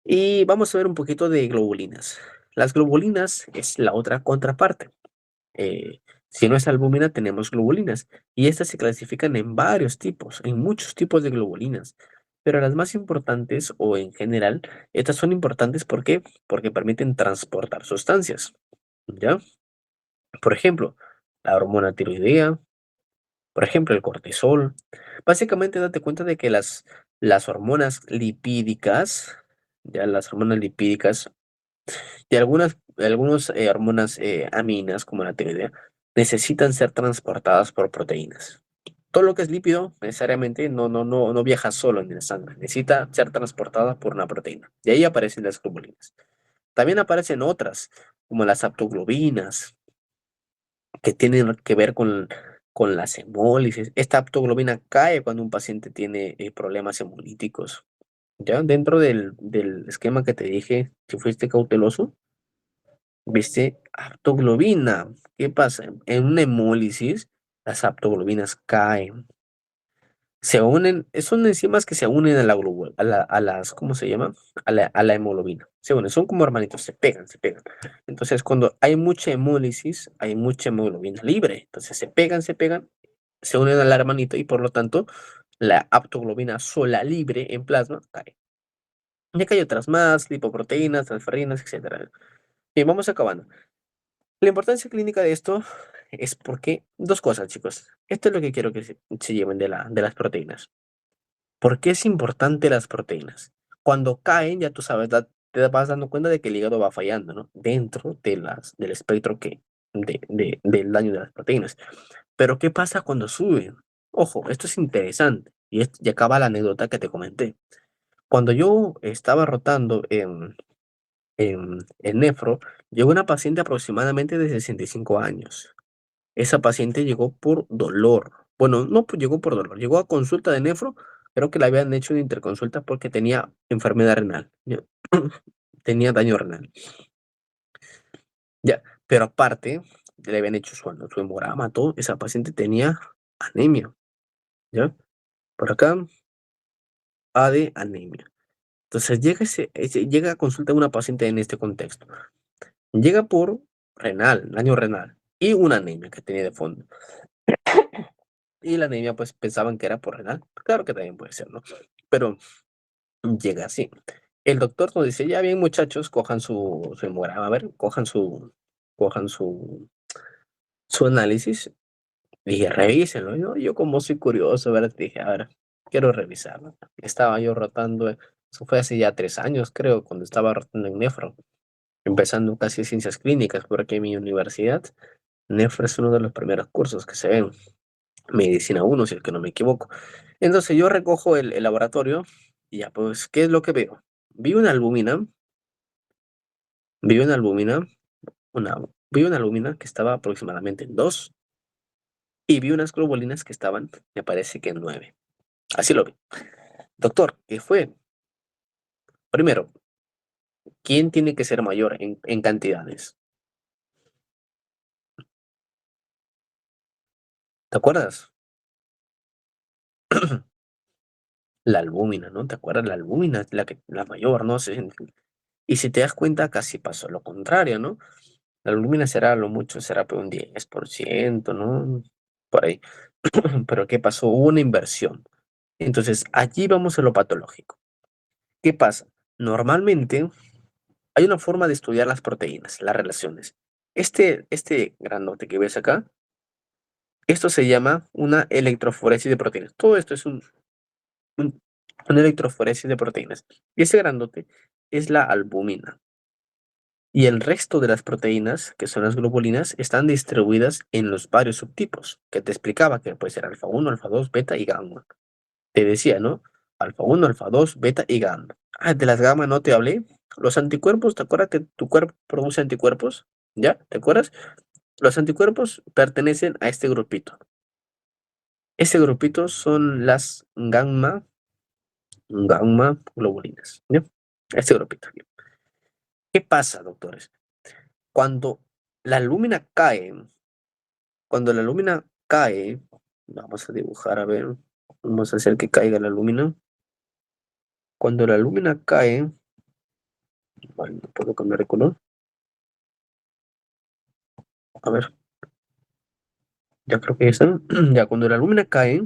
Y vamos a ver un poquito de globulinas. Las globulinas es la otra contraparte. Si no es albúmina, tenemos globulinas. Y estas se clasifican en varios tipos, en muchos tipos de globulinas. Pero las más importantes, o en general, estas son importantes ¿por qué? Porque permiten transportar sustancias. ¿Ya? Por ejemplo, la hormona tiroidea, por ejemplo, el cortisol. Básicamente, date cuenta de que las hormonas lipídicas, ya las hormonas lipídicas y algunas hormonas aminas, como la tiroidea, necesitan ser transportadas por proteínas. Todo lo que es lípido necesariamente no viaja solo en la sangre, necesita ser transportada por una proteína. De ahí aparecen las globulinas. También aparecen otras, como las aptoglobinas, que tienen que ver con las hemólisis. Esta aptoglobina cae cuando un paciente tiene problemas hemolíticos. Ya dentro del esquema que te dije, si fuiste cauteloso, viste aptoglobina. ¿Qué pasa? En una hemólisis, las aptoglobinas caen. Se unen, son enzimas que se unen a las, ¿cómo se llama? A la hemoglobina. Se unen, son como hermanitos, se pegan, se pegan. Entonces, cuando hay mucha hemólisis, hay mucha hemoglobina libre. Entonces, se pegan, se unen al hermanito y por lo tanto, la aptoglobina sola libre en plasma cae. Ya que hay otras más, lipoproteínas, transferrinas, etcétera. Bien, vamos acabando. La importancia clínica de esto es porque, dos cosas, chicos. Esto es lo que quiero que se lleven de las proteínas. ¿Por qué es importante las proteínas? Cuando caen, ya tú sabes, te vas dando cuenta de que el hígado va fallando, ¿no? Dentro del espectro del daño de las proteínas. Pero ¿qué pasa cuando suben? Ojo, esto es interesante. Y acaba la anécdota que te comenté. Cuando yo estaba rotando en nefro, llegó una paciente aproximadamente de 65 años. Esa paciente llegó por dolor. Bueno, no llegó por dolor, llegó a consulta de nefro, creo que le habían hecho una interconsulta porque tenía enfermedad renal, ya, tenía daño renal. Ya, pero aparte, le habían hecho su hemograma, todo, esa paciente tenía anemia, ¿ya? Por acá, A de anemia. Entonces llega a consulta una paciente en este contexto. Llega por renal, daño renal, y una anemia que tenía de fondo. Y la anemia, pues, pensaban que era por renal. Claro que también puede ser, ¿no? Pero llega así. El doctor nos dice: "Ya bien, muchachos, cojan su hemograma, a ver, cojan su análisis". Dije: "Revísenlo", ¿no? Yo como soy curioso, ¿verdad? Dije: "A ver, quiero revisarlo". Estaba yo rotando, eso fue hace ya 3 años, creo, cuando estaba rotando en nefro, empezando casi ciencias clínicas, porque en mi universidad, nefro es uno de los primeros cursos que se ven. Medicina uno si es que no me equivoco. Entonces yo recojo el laboratorio y ya, pues, ¿qué es lo que veo? Vi una albúmina, vi una albúmina, una, vi una albúmina que estaba aproximadamente en 2 y vi unas globulinas que estaban, me parece que en 9. Así lo vi. Doctor, ¿qué fue? Primero, ¿quién tiene que ser mayor en cantidades? ¿Te acuerdas? La albúmina, ¿no? ¿Te acuerdas? La albúmina es la mayor, ¿no? Y si te das cuenta, casi pasó lo contrario, ¿no? La albúmina será a lo mucho, será por un 10%, ¿no? Por ahí. Pero ¿qué pasó? Hubo una inversión. Entonces, allí vamos a lo patológico. ¿Qué pasa? Normalmente hay una forma de estudiar las proteínas, las relaciones. Este grandote que ves acá, esto se llama una electroforesis de proteínas. Todo esto es un- una electroforesis de proteínas. Y ese grandote es la albúmina. Y el resto de las proteínas, que son las globulinas, están distribuidas en los varios subtipos, que te explicaba que puede ser alfa 1, alfa 2, beta y gamma. Te decía, ¿no? Alfa 1, alfa 2, beta y gamma. Ah, de las gamma no te hablé. Los anticuerpos, ¿te acuerdas que tu cuerpo produce anticuerpos? ¿Ya? ¿Te acuerdas? Los anticuerpos pertenecen a este grupito. Ese grupito son las gamma globulinas. ¿Ya? Este grupito. ¿Qué pasa, doctores? Cuando la lúmina cae, Cuando la lúmina cae, vamos a dibujar, a ver, vamos a hacer que caiga la lúmina. Cuando la lúmina cae, vale, no puedo cambiar de color. A ver, ya creo que ya está. Ya, cuando la lúmina cae,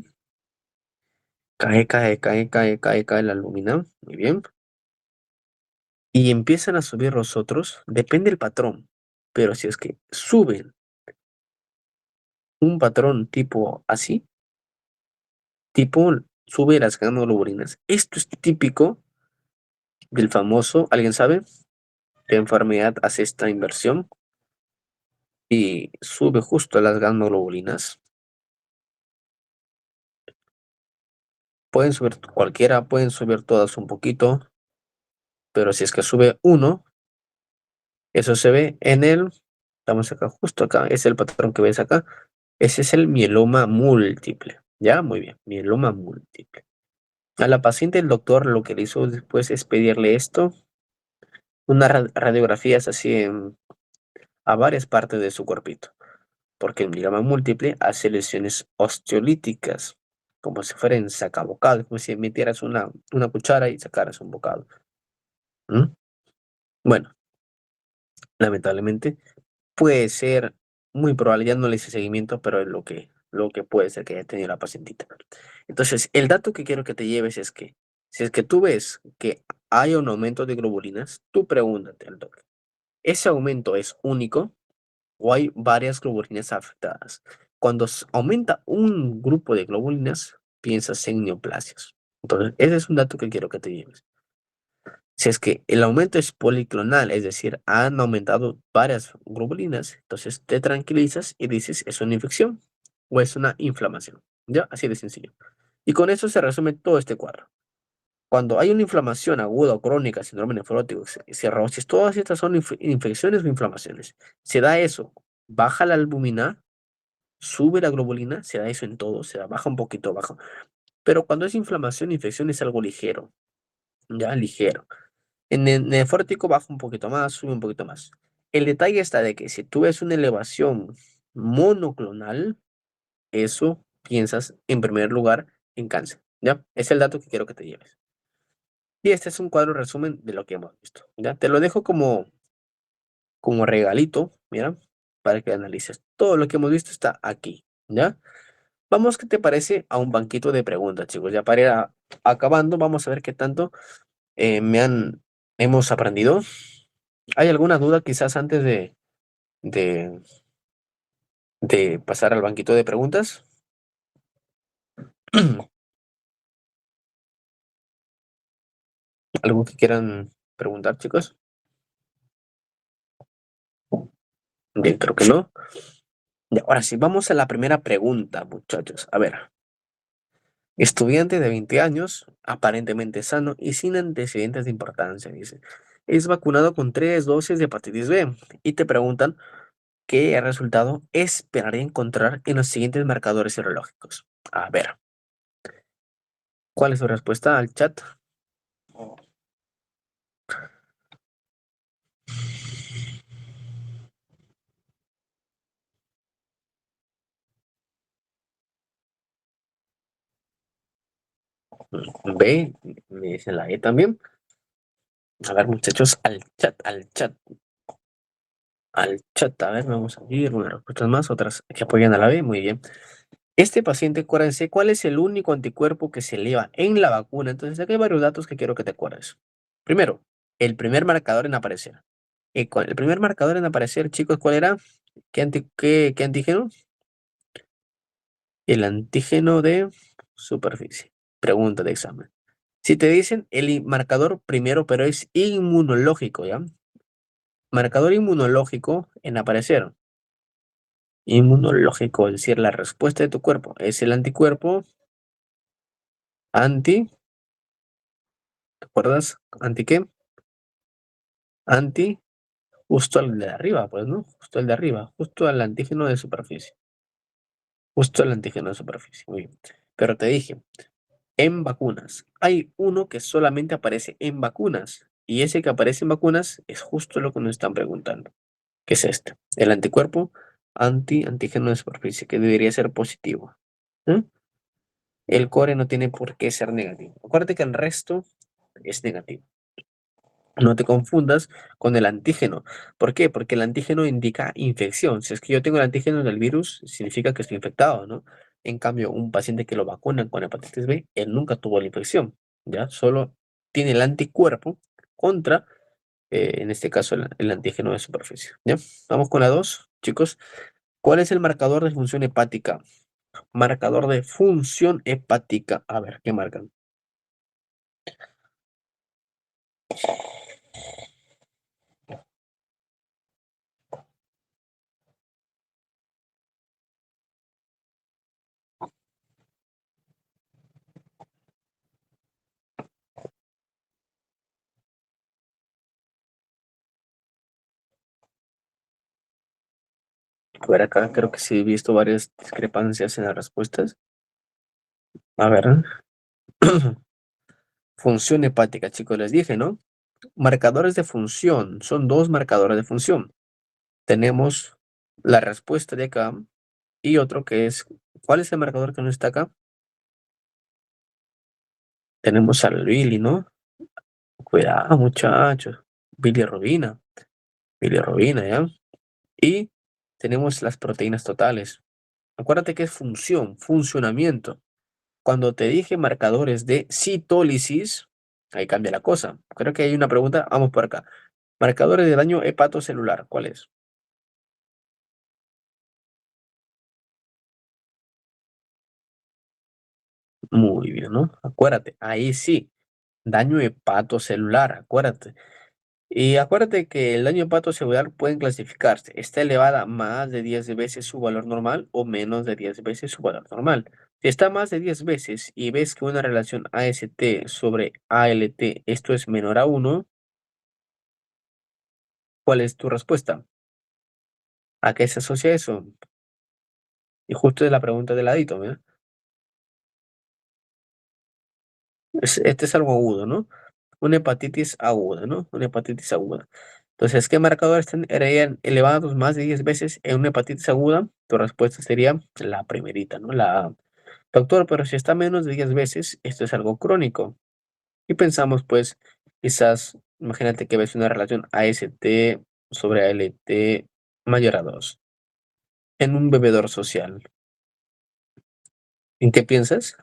cae la lúmina, muy bien. Y empiezan a subir los otros, depende del patrón. Pero si es que suben un patrón tipo así, tipo sube las gamma-globulinas. Esto es típico del famoso, ¿alguien sabe? ¿Qué enfermedad hace esta inversión? Y sube justo las gamma-globulinas. Pueden subir cualquiera, pueden subir todas un poquito, pero si es que sube uno, eso se ve en el, estamos acá, justo acá, es el patrón que ves acá. Ese es el mieloma múltiple. Ya, muy bien, mieloma múltiple. A la paciente el doctor lo que le hizo después es pedirle esto, unas radiografías así a varias partes de su cuerpito, porque el mieloma múltiple hace lesiones osteolíticas, como si fuera en sacabocado, como si metieras una cuchara y sacaras un bocado. ¿Mm? Bueno, lamentablemente puede ser muy probable, ya no le hice seguimiento, pero es lo que puede ser que haya tenido la pacientita. Entonces, el dato que quiero que te lleves es que si es que tú ves que hay un aumento de globulinas, tú pregúntate al doctor, ¿ese aumento es único o hay varias globulinas afectadas? Cuando aumenta un grupo de globulinas, piensas en neoplasias. Entonces, ese es un dato que quiero que te lleves. Si es que el aumento es policlonal, es decir, han aumentado varias globulinas, entonces te tranquilizas y dices, ¿es una infección o es una inflamación? Ya, así de sencillo. Y con eso se resume todo este cuadro. Cuando hay una inflamación aguda o crónica, síndrome nefrótico, cirrosis, todas estas son infecciones o inflamaciones. Se da eso, baja la albúmina, sube la globulina, se da eso en todo, se da, baja un poquito, baja. Pero cuando es inflamación, infección es algo ligero, ya ligero. En el nefrótico baja un poquito más, sube un poquito más. El detalle está de que si tú ves una elevación monoclonal, eso piensas en primer lugar en cáncer, ¿ya? Es el dato que quiero que te lleves. Y este es un cuadro resumen de lo que hemos visto, ¿ya? Te lo dejo como regalito, mira, para que analices. Todo lo que hemos visto está aquí, ¿ya? Vamos, ¿qué te parece? A un banquito de preguntas, chicos. Ya para ir acabando, vamos a ver qué tanto hemos aprendido. ¿Hay alguna duda quizás antes de, de pasar al banquito de preguntas? ¿Algo que quieran preguntar, chicos? Bien, creo que no. Y ahora sí, vamos a la primera pregunta, muchachos. A ver, estudiante de 20 años, aparentemente sano y sin antecedentes de importancia, dice. Es vacunado con 3 dosis de hepatitis B y te preguntan qué resultado esperaría encontrar en los siguientes marcadores serológicos. A ver, ¿cuál es su respuesta al chat? B, me dicen la E también. A ver, muchachos, al chat. A ver, vamos a ver unas respuestas más, otras que apoyan a la B, muy bien. Este paciente, acuérdense, ¿cuál es el único anticuerpo que se eleva en la vacuna? Entonces, aquí hay varios datos que quiero que te acuerdes. Primero, el primer marcador en aparecer. El primer marcador en aparecer, chicos, ¿cuál era? ¿Qué antígeno? El antígeno de superficie. Pregunta de examen. Si te dicen el marcador primero, pero es inmunológico, ¿ya? Marcador inmunológico en aparecer. Inmunológico, es decir, la respuesta de tu cuerpo. Es el anticuerpo anti, ¿te acuerdas? ¿Anti qué? Anti, justo al de arriba, pues, ¿no? Justo el de arriba, justo al antígeno de superficie. Justo al antígeno de superficie. Muy bien. Pero te dije, en vacunas, hay uno que solamente aparece en vacunas. Y ese que aparece en vacunas es justo lo que nos están preguntando. ¿Qué es este? El anticuerpo antígeno de superficie, que debería ser positivo. ¿Mm? El core no tiene por qué ser negativo. Acuérdate que el resto es negativo. No te confundas con el antígeno. ¿Por qué? Porque el antígeno indica infección. Si es que yo tengo el antígeno del virus, significa que estoy infectado, ¿no? En cambio, un paciente que lo vacunan con hepatitis B, él nunca tuvo la infección, ¿ya? Solo tiene el anticuerpo contra, en este caso, el antígeno de superficie, ¿ya? Vamos con la 2, chicos. ¿Cuál es el marcador de función hepática? Marcador de función hepática. A ver, ¿qué marcan? A ver, acá creo que sí he visto varias discrepancias en las respuestas. A ver. Función hepática, chicos, les dije, ¿no? Marcadores de función. Son dos marcadores de función. Tenemos la respuesta de acá y otro que es, ¿cuál es el marcador que no está acá? Tenemos al Billy, ¿no? Cuidado, muchachos. Bilirrubina. Bilirrubina, ¿ya? Y tenemos las proteínas totales. Acuérdate que es función, funcionamiento. Cuando te dije marcadores de citólisis, ahí cambia la cosa. Creo que hay una pregunta, vamos por acá. Marcadores de daño hepatocelular, ¿cuál es? Muy bien, ¿no? Acuérdate, ahí sí, daño hepatocelular, acuérdate. Y acuérdate que el daño hepatocelular pueden clasificarse. Está elevada más de 10 veces su valor normal o menos de 10 veces su valor normal. Si está más de 10 veces y ves que una relación AST sobre ALT, esto es menor a uno, ¿cuál es tu respuesta? ¿A qué se asocia eso? Y justo es la pregunta del ladito, ¿eh? Este es algo agudo, ¿no? Una hepatitis aguda, ¿no? Una hepatitis aguda. Entonces, ¿qué marcadores estarían elevados más de 10 veces en una hepatitis aguda? Tu respuesta sería la primerita, ¿no? La A. Doctor, pero si está menos de 10 veces, esto es algo crónico. Y pensamos, pues, quizás, imagínate que ves una relación AST sobre ALT mayor a 2 en un bebedor social. ¿En qué piensas?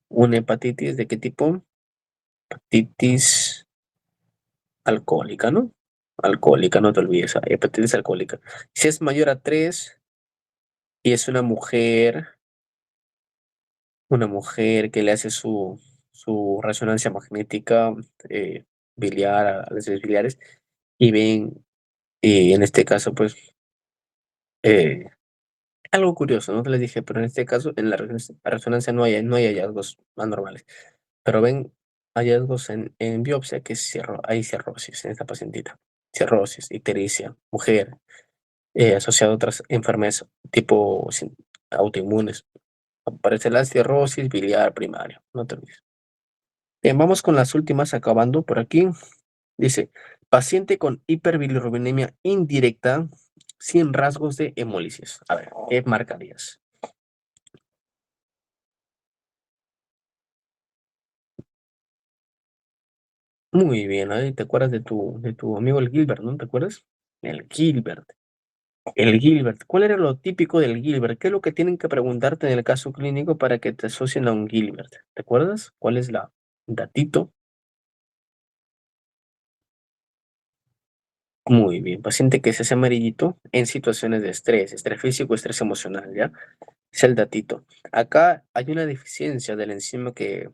¿Una hepatitis de qué tipo? Hepatitis alcohólica, ¿no? Alcohólica, no te olvides, hepatitis alcohólica. Si es mayor a 3 y es una mujer que le hace su resonancia magnética eh, biliar a las heces biliares y ven, y en este caso, pues, eh, algo curioso, no te les dije, pero en este caso, en la resonancia no hay hallazgos anormales, pero ven hallazgos en biopsia que es hay cirrosis en esta pacientita. Cirrosis, ictericia, mujer, asociado a otras enfermedades tipo autoinmunes. Aparece la cirrosis biliar primaria, no te olvides. Bien, vamos con las últimas acabando por aquí. Dice, paciente con hiperbilirrubinemia indirecta sin rasgos de hemólisis. A ver, ¿qué marcarías? Muy bien, ahí te acuerdas de tu amigo el Gilbert, ¿no? ¿Te acuerdas? El Gilbert. El Gilbert. ¿Cuál era lo típico del Gilbert? ¿Qué es lo que tienen que preguntarte en el caso clínico para que te asocien a un Gilbert? ¿Te acuerdas? ¿Cuál es la datito? Muy bien. Paciente que se hace amarillito en situaciones de estrés físico, estrés emocional, ¿ya? Es el datito. Acá hay una deficiencia de la enzima que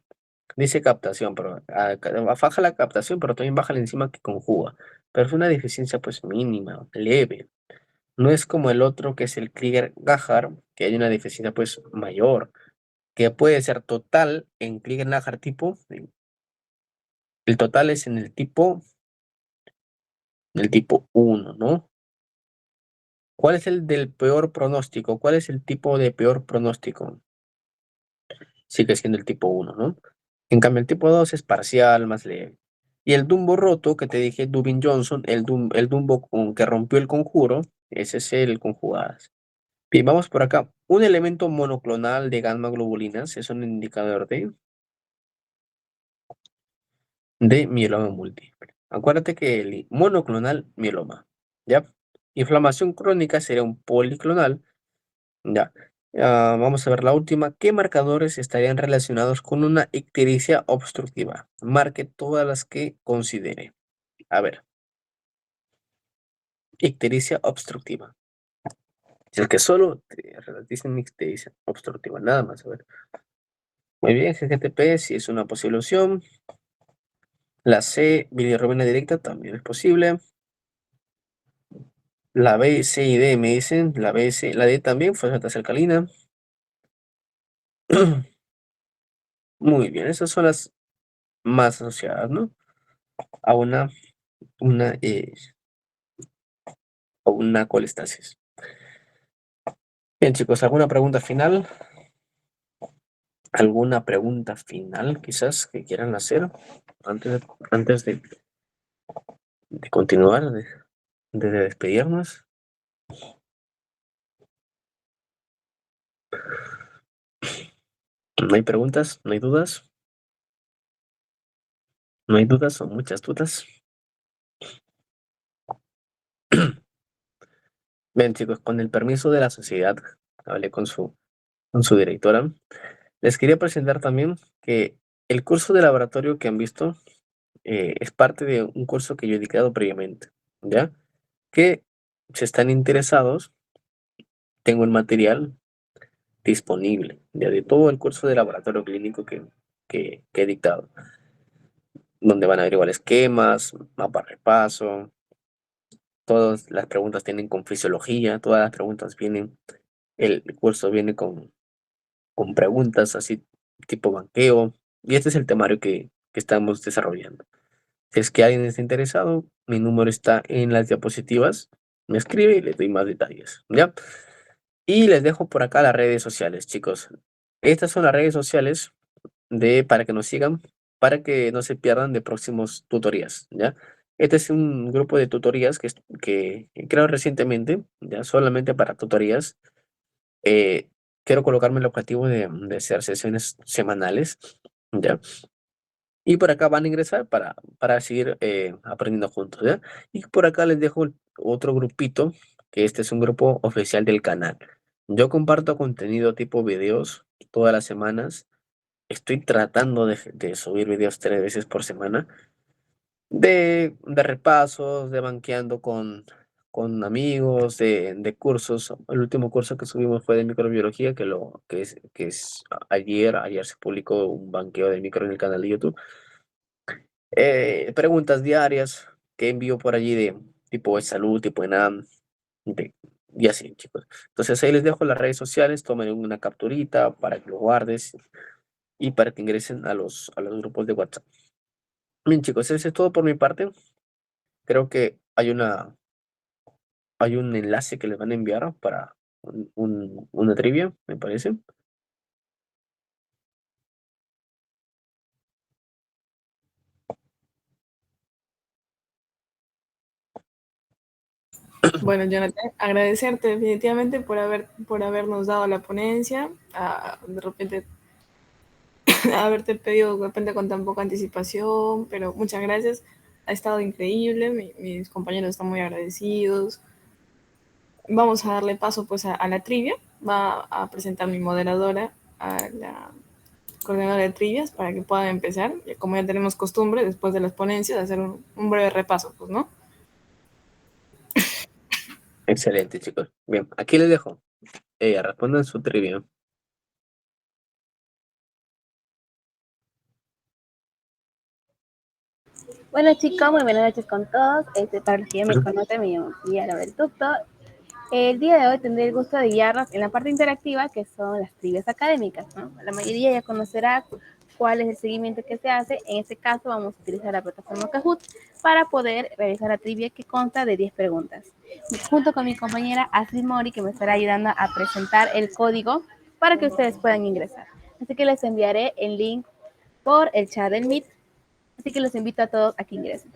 dice captación, pero baja la captación, pero también baja la enzima que conjuga. Pero es una deficiencia pues mínima, leve. No es como el otro que es el Krieger-Gahar, que hay una deficiencia pues mayor, que puede ser total en Krieger-Gahar tipo. El total es en el tipo 1, ¿no? ¿Cuál es el del peor pronóstico? ¿Cuál es el tipo de peor pronóstico? Sigue siendo el tipo 1, ¿no? En cambio, el tipo 2 es parcial, más leve. Y el Dumbo roto, que te dije, Dubin Johnson, el Dumbo que rompió el conjuro, ese es el conjugadas. Bien, vamos por acá. Un elemento monoclonal de gamma globulinas es un indicador de mieloma múltiple. Acuérdate que el monoclonal mieloma, ¿ya? Inflamación crónica sería un policlonal. Ya. Vamos a ver la última. ¿Qué marcadores estarían relacionados con una ictericia obstructiva? Marque todas las que considere. A ver. Ictericia obstructiva. Es el que solo dicen ictericia obstructiva, nada más. A ver. Muy bien, GGTP sí es una posible opción. La C, bilirrubina directa, también es posible. La B, C y D me dicen. La B, C, la D también, fosfatasa alcalina. Muy bien, esas son las más asociadas, ¿no? A una, eh, a una colestasis. Bien, chicos, ¿alguna pregunta final? ¿Alguna pregunta final, quizás, que quieran hacer antes de continuar, de despedirnos? ¿No hay preguntas? ¿No hay dudas? ¿No hay dudas o muchas dudas? Bien, chicos, con el permiso de la sociedad, hablé con su directora. Les quería presentar también que el curso de laboratorio que han visto es parte de un curso que yo he dictado previamente, ¿ya? Que si están interesados, tengo el material disponible, ya de todo el curso de laboratorio clínico que he dictado, donde van a averiguar esquemas, mapa repaso, todas las preguntas tienen con fisiología, todas las preguntas vienen, el curso viene con preguntas así tipo banqueo, y este es el temario que estamos desarrollando. Si es que alguien está interesado, mi número está en las diapositivas, me escribe y les doy más detalles, ¿ya? Y les dejo por acá las redes sociales, chicos. Estas son las redes sociales para que nos sigan, para que no se pierdan de próximos tutorías, ¿ya? Este es un grupo de tutorías que he creado recientemente, ya solamente para tutorías. Eh, quiero colocarme el objetivo de hacer sesiones semanales, ¿ya? Y por acá van a ingresar para seguir aprendiendo juntos, ¿ya? Y por acá les dejo otro grupito, que este es un grupo oficial del canal. Yo comparto contenido tipo videos todas las semanas. Estoy tratando de subir videos 3 veces por semana, de repasos, de banqueando con amigos, de cursos. El último curso que subimos fue de microbiología, que es ayer se publicó un banqueo de micro en el canal de YouTube. Preguntas diarias que envío por allí de tipo de salud, tipo ENAM, y así, chicos. Entonces ahí les dejo las redes sociales, tomen una capturita para que lo guardes y para que ingresen a los grupos de WhatsApp. Bien, chicos, eso es todo por mi parte. Creo que hay un enlace que les van a enviar para una trivia, me parece. Bueno, Jonathan, agradecerte definitivamente por habernos dado la ponencia, de repente haberte pedido de repente con tan poca anticipación, pero muchas gracias, ha estado increíble, mis compañeros están muy agradecidos. Vamos a darle paso pues a la trivia, va a presentar mi moderadora a la coordinadora de trivias para que puedan empezar, como ya tenemos costumbre después de las ponencias, hacer un breve repaso, pues, ¿no? Excelente, chicos. Bien, aquí les dejo. Respondan su trivia. Bueno chicos, muy buenas noches con todos. Para los que ya me conocen, me llamo Yara Bertuzzo. El día de hoy tendré el gusto de guiarlos en la parte interactiva, que son las trivias académicas, ¿no? La mayoría ya conocerá cuál es el seguimiento que se hace. En este caso vamos a utilizar la plataforma Kahoot para poder realizar la trivia, que consta de 10 preguntas. Junto con mi compañera Astrid Mori, que me estará ayudando a presentar el código para que ustedes puedan ingresar. Así que les enviaré el link por el chat del Meet. Así que los invito a todos a que ingresen.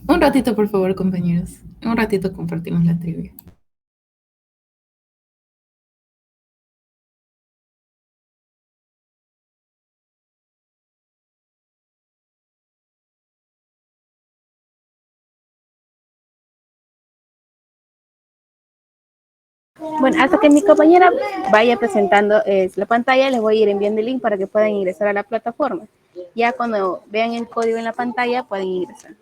Un ratito, por favor, compañeros. Un ratito compartimos la trivia. Bueno, hasta que mi compañera vaya presentando la pantalla, les voy a ir enviando el link para que puedan ingresar a la plataforma. Ya cuando vean el código en la pantalla, pueden ingresar.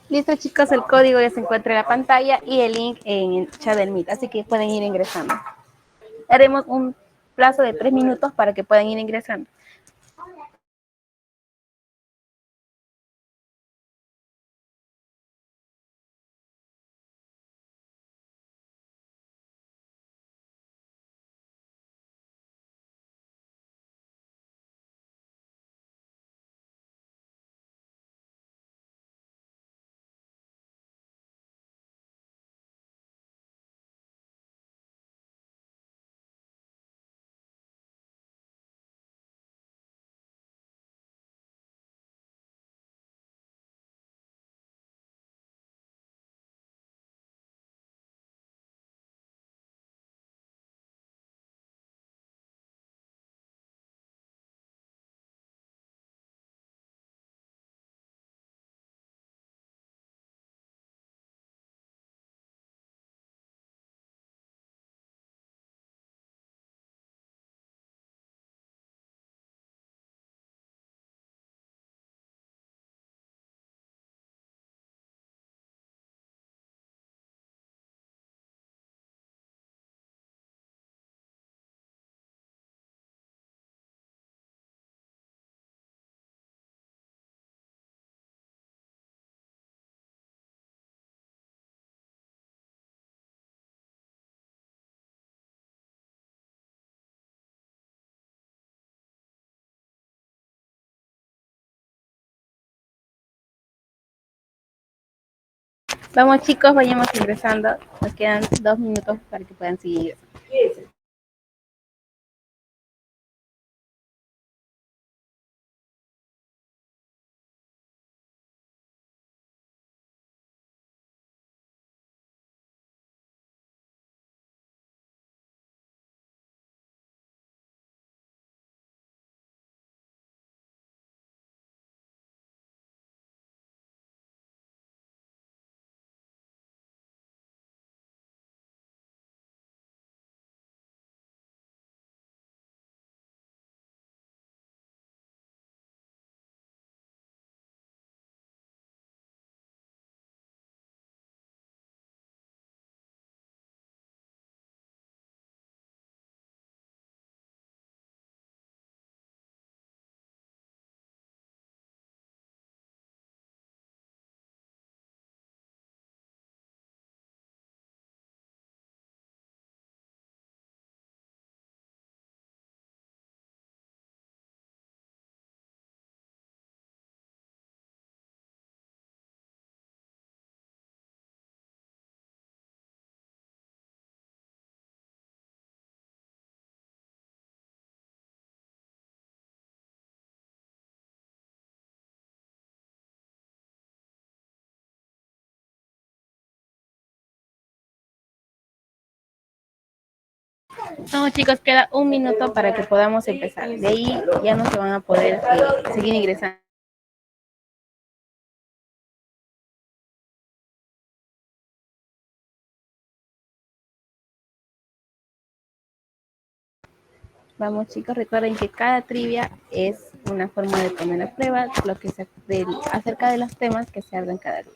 Listo, chicos, el código ya se encuentra en la pantalla y el link en el chat del Meet, así que pueden ir ingresando. Haremos un plazo de 3 minutos para que puedan ir ingresando. Vamos, chicos, vayamos ingresando. Nos quedan 2 minutos para que puedan seguir ingresando. No, chicos, queda 1 minuto para que podamos empezar. De ahí ya no se van a poder seguir ingresando. Vamos, chicos, recuerden que cada trivia es una forma de poner a prueba lo que acerca de los temas que se hablan cada día.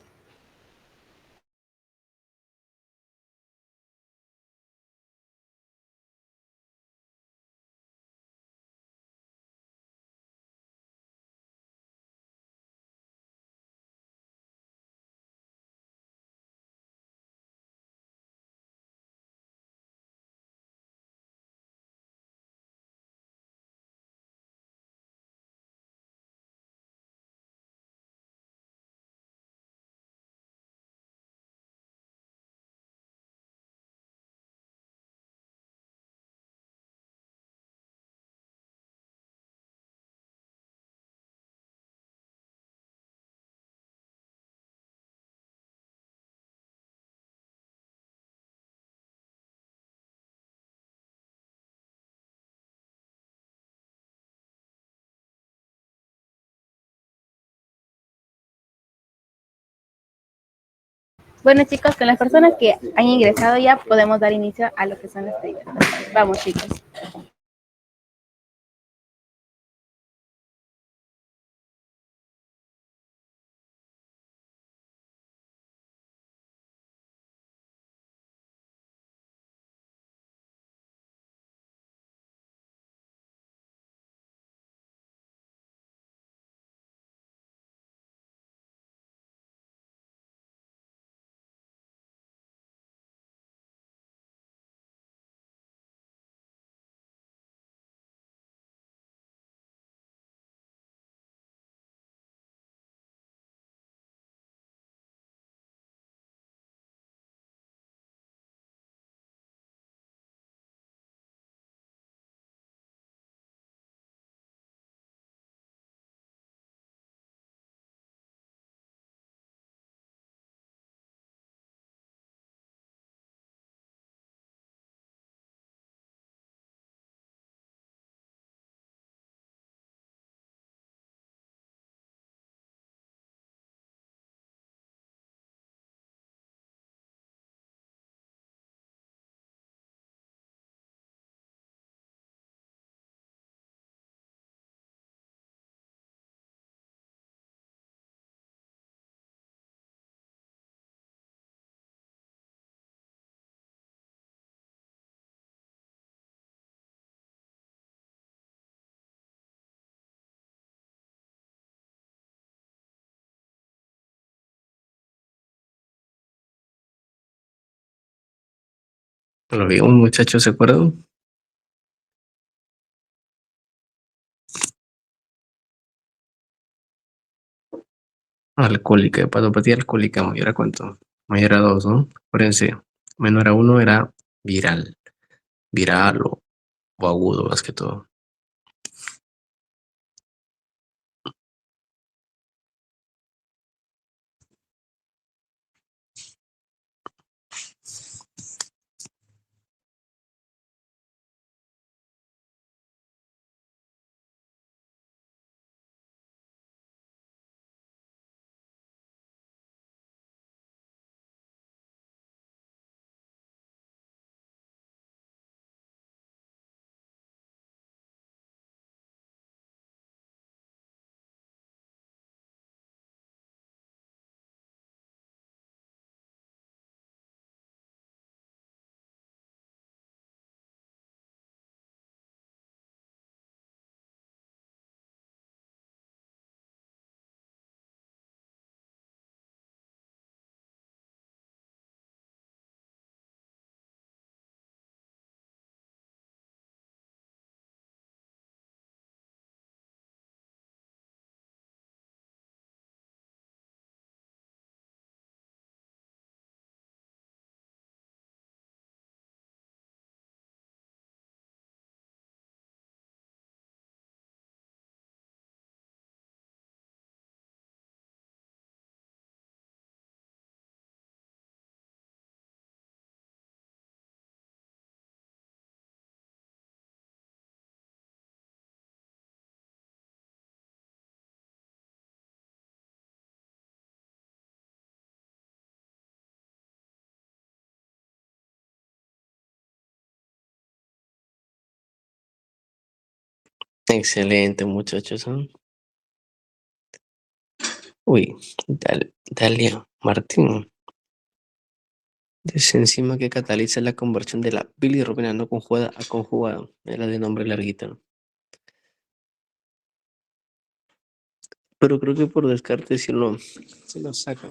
Bueno, chicos, con las personas que han ingresado ya podemos dar inicio a lo que son las trivias. Vamos, chicos. Lo vi, un muchacho, ¿se acuerdan? Alcohólica, hepatopatía alcohólica mayor a cuánto, mayor a 2, ¿no? Acuérdense, menor a 1 era viral, viral o agudo más que todo. Excelente, muchachos, ¿eh? Uy, Dalia Martín. Enzima que cataliza la conversión de la bilirrubina no conjugada a conjugada. Era de nombre larguita, ¿no? Pero creo que por descarte sí lo sacan.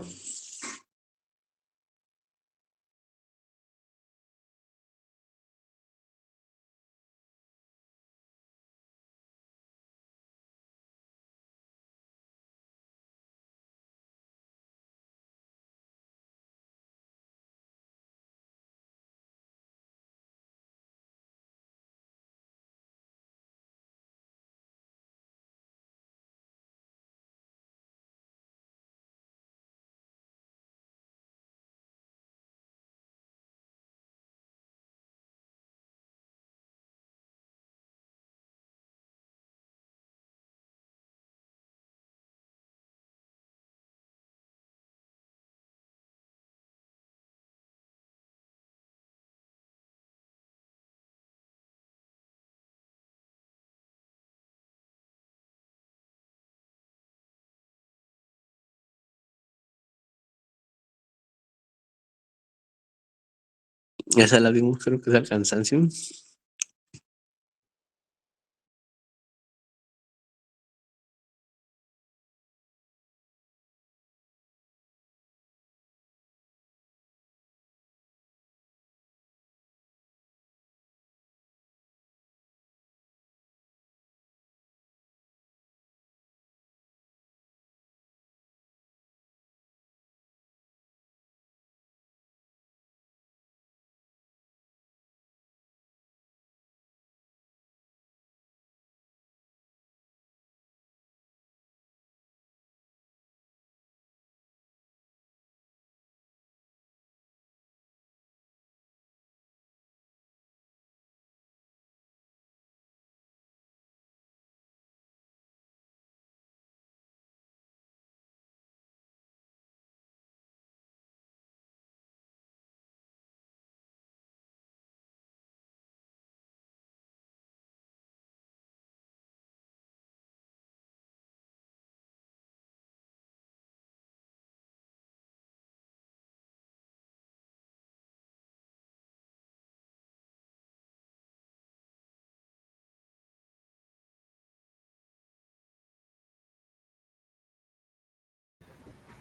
Esa la vimos, creo que es el cansancio.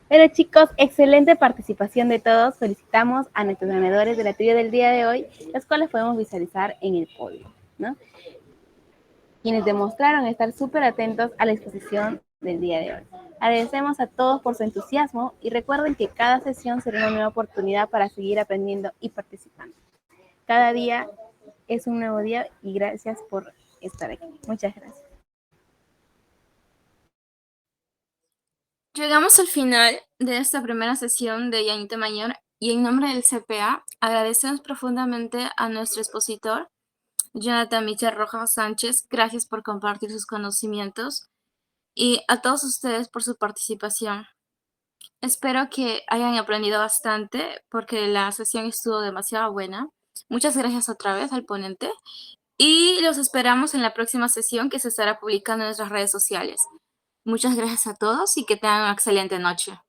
Pero chicos, excelente participación de todos. Felicitamos a nuestros ganadores de la trivia del día de hoy, los cuales podemos visualizar en el podio, ¿no? Quienes demostraron estar súper atentos a la exposición del día de hoy. Agradecemos a todos por su entusiasmo y recuerden que cada sesión será una nueva oportunidad para seguir aprendiendo y participando. Cada día es un nuevo día y gracias por estar aquí. Muchas gracias. Llegamos al final de esta primera sesión de Llanito Mayor y en nombre del CPA agradecemos profundamente a nuestro expositor, Jonathan Michel Rojas Sánchez. Gracias por compartir sus conocimientos y a todos ustedes por su participación. Espero que hayan aprendido bastante porque la sesión estuvo demasiado buena. Muchas gracias otra vez al ponente y los esperamos en la próxima sesión que se estará publicando en nuestras redes sociales. Muchas gracias a todos y que tengan una excelente noche.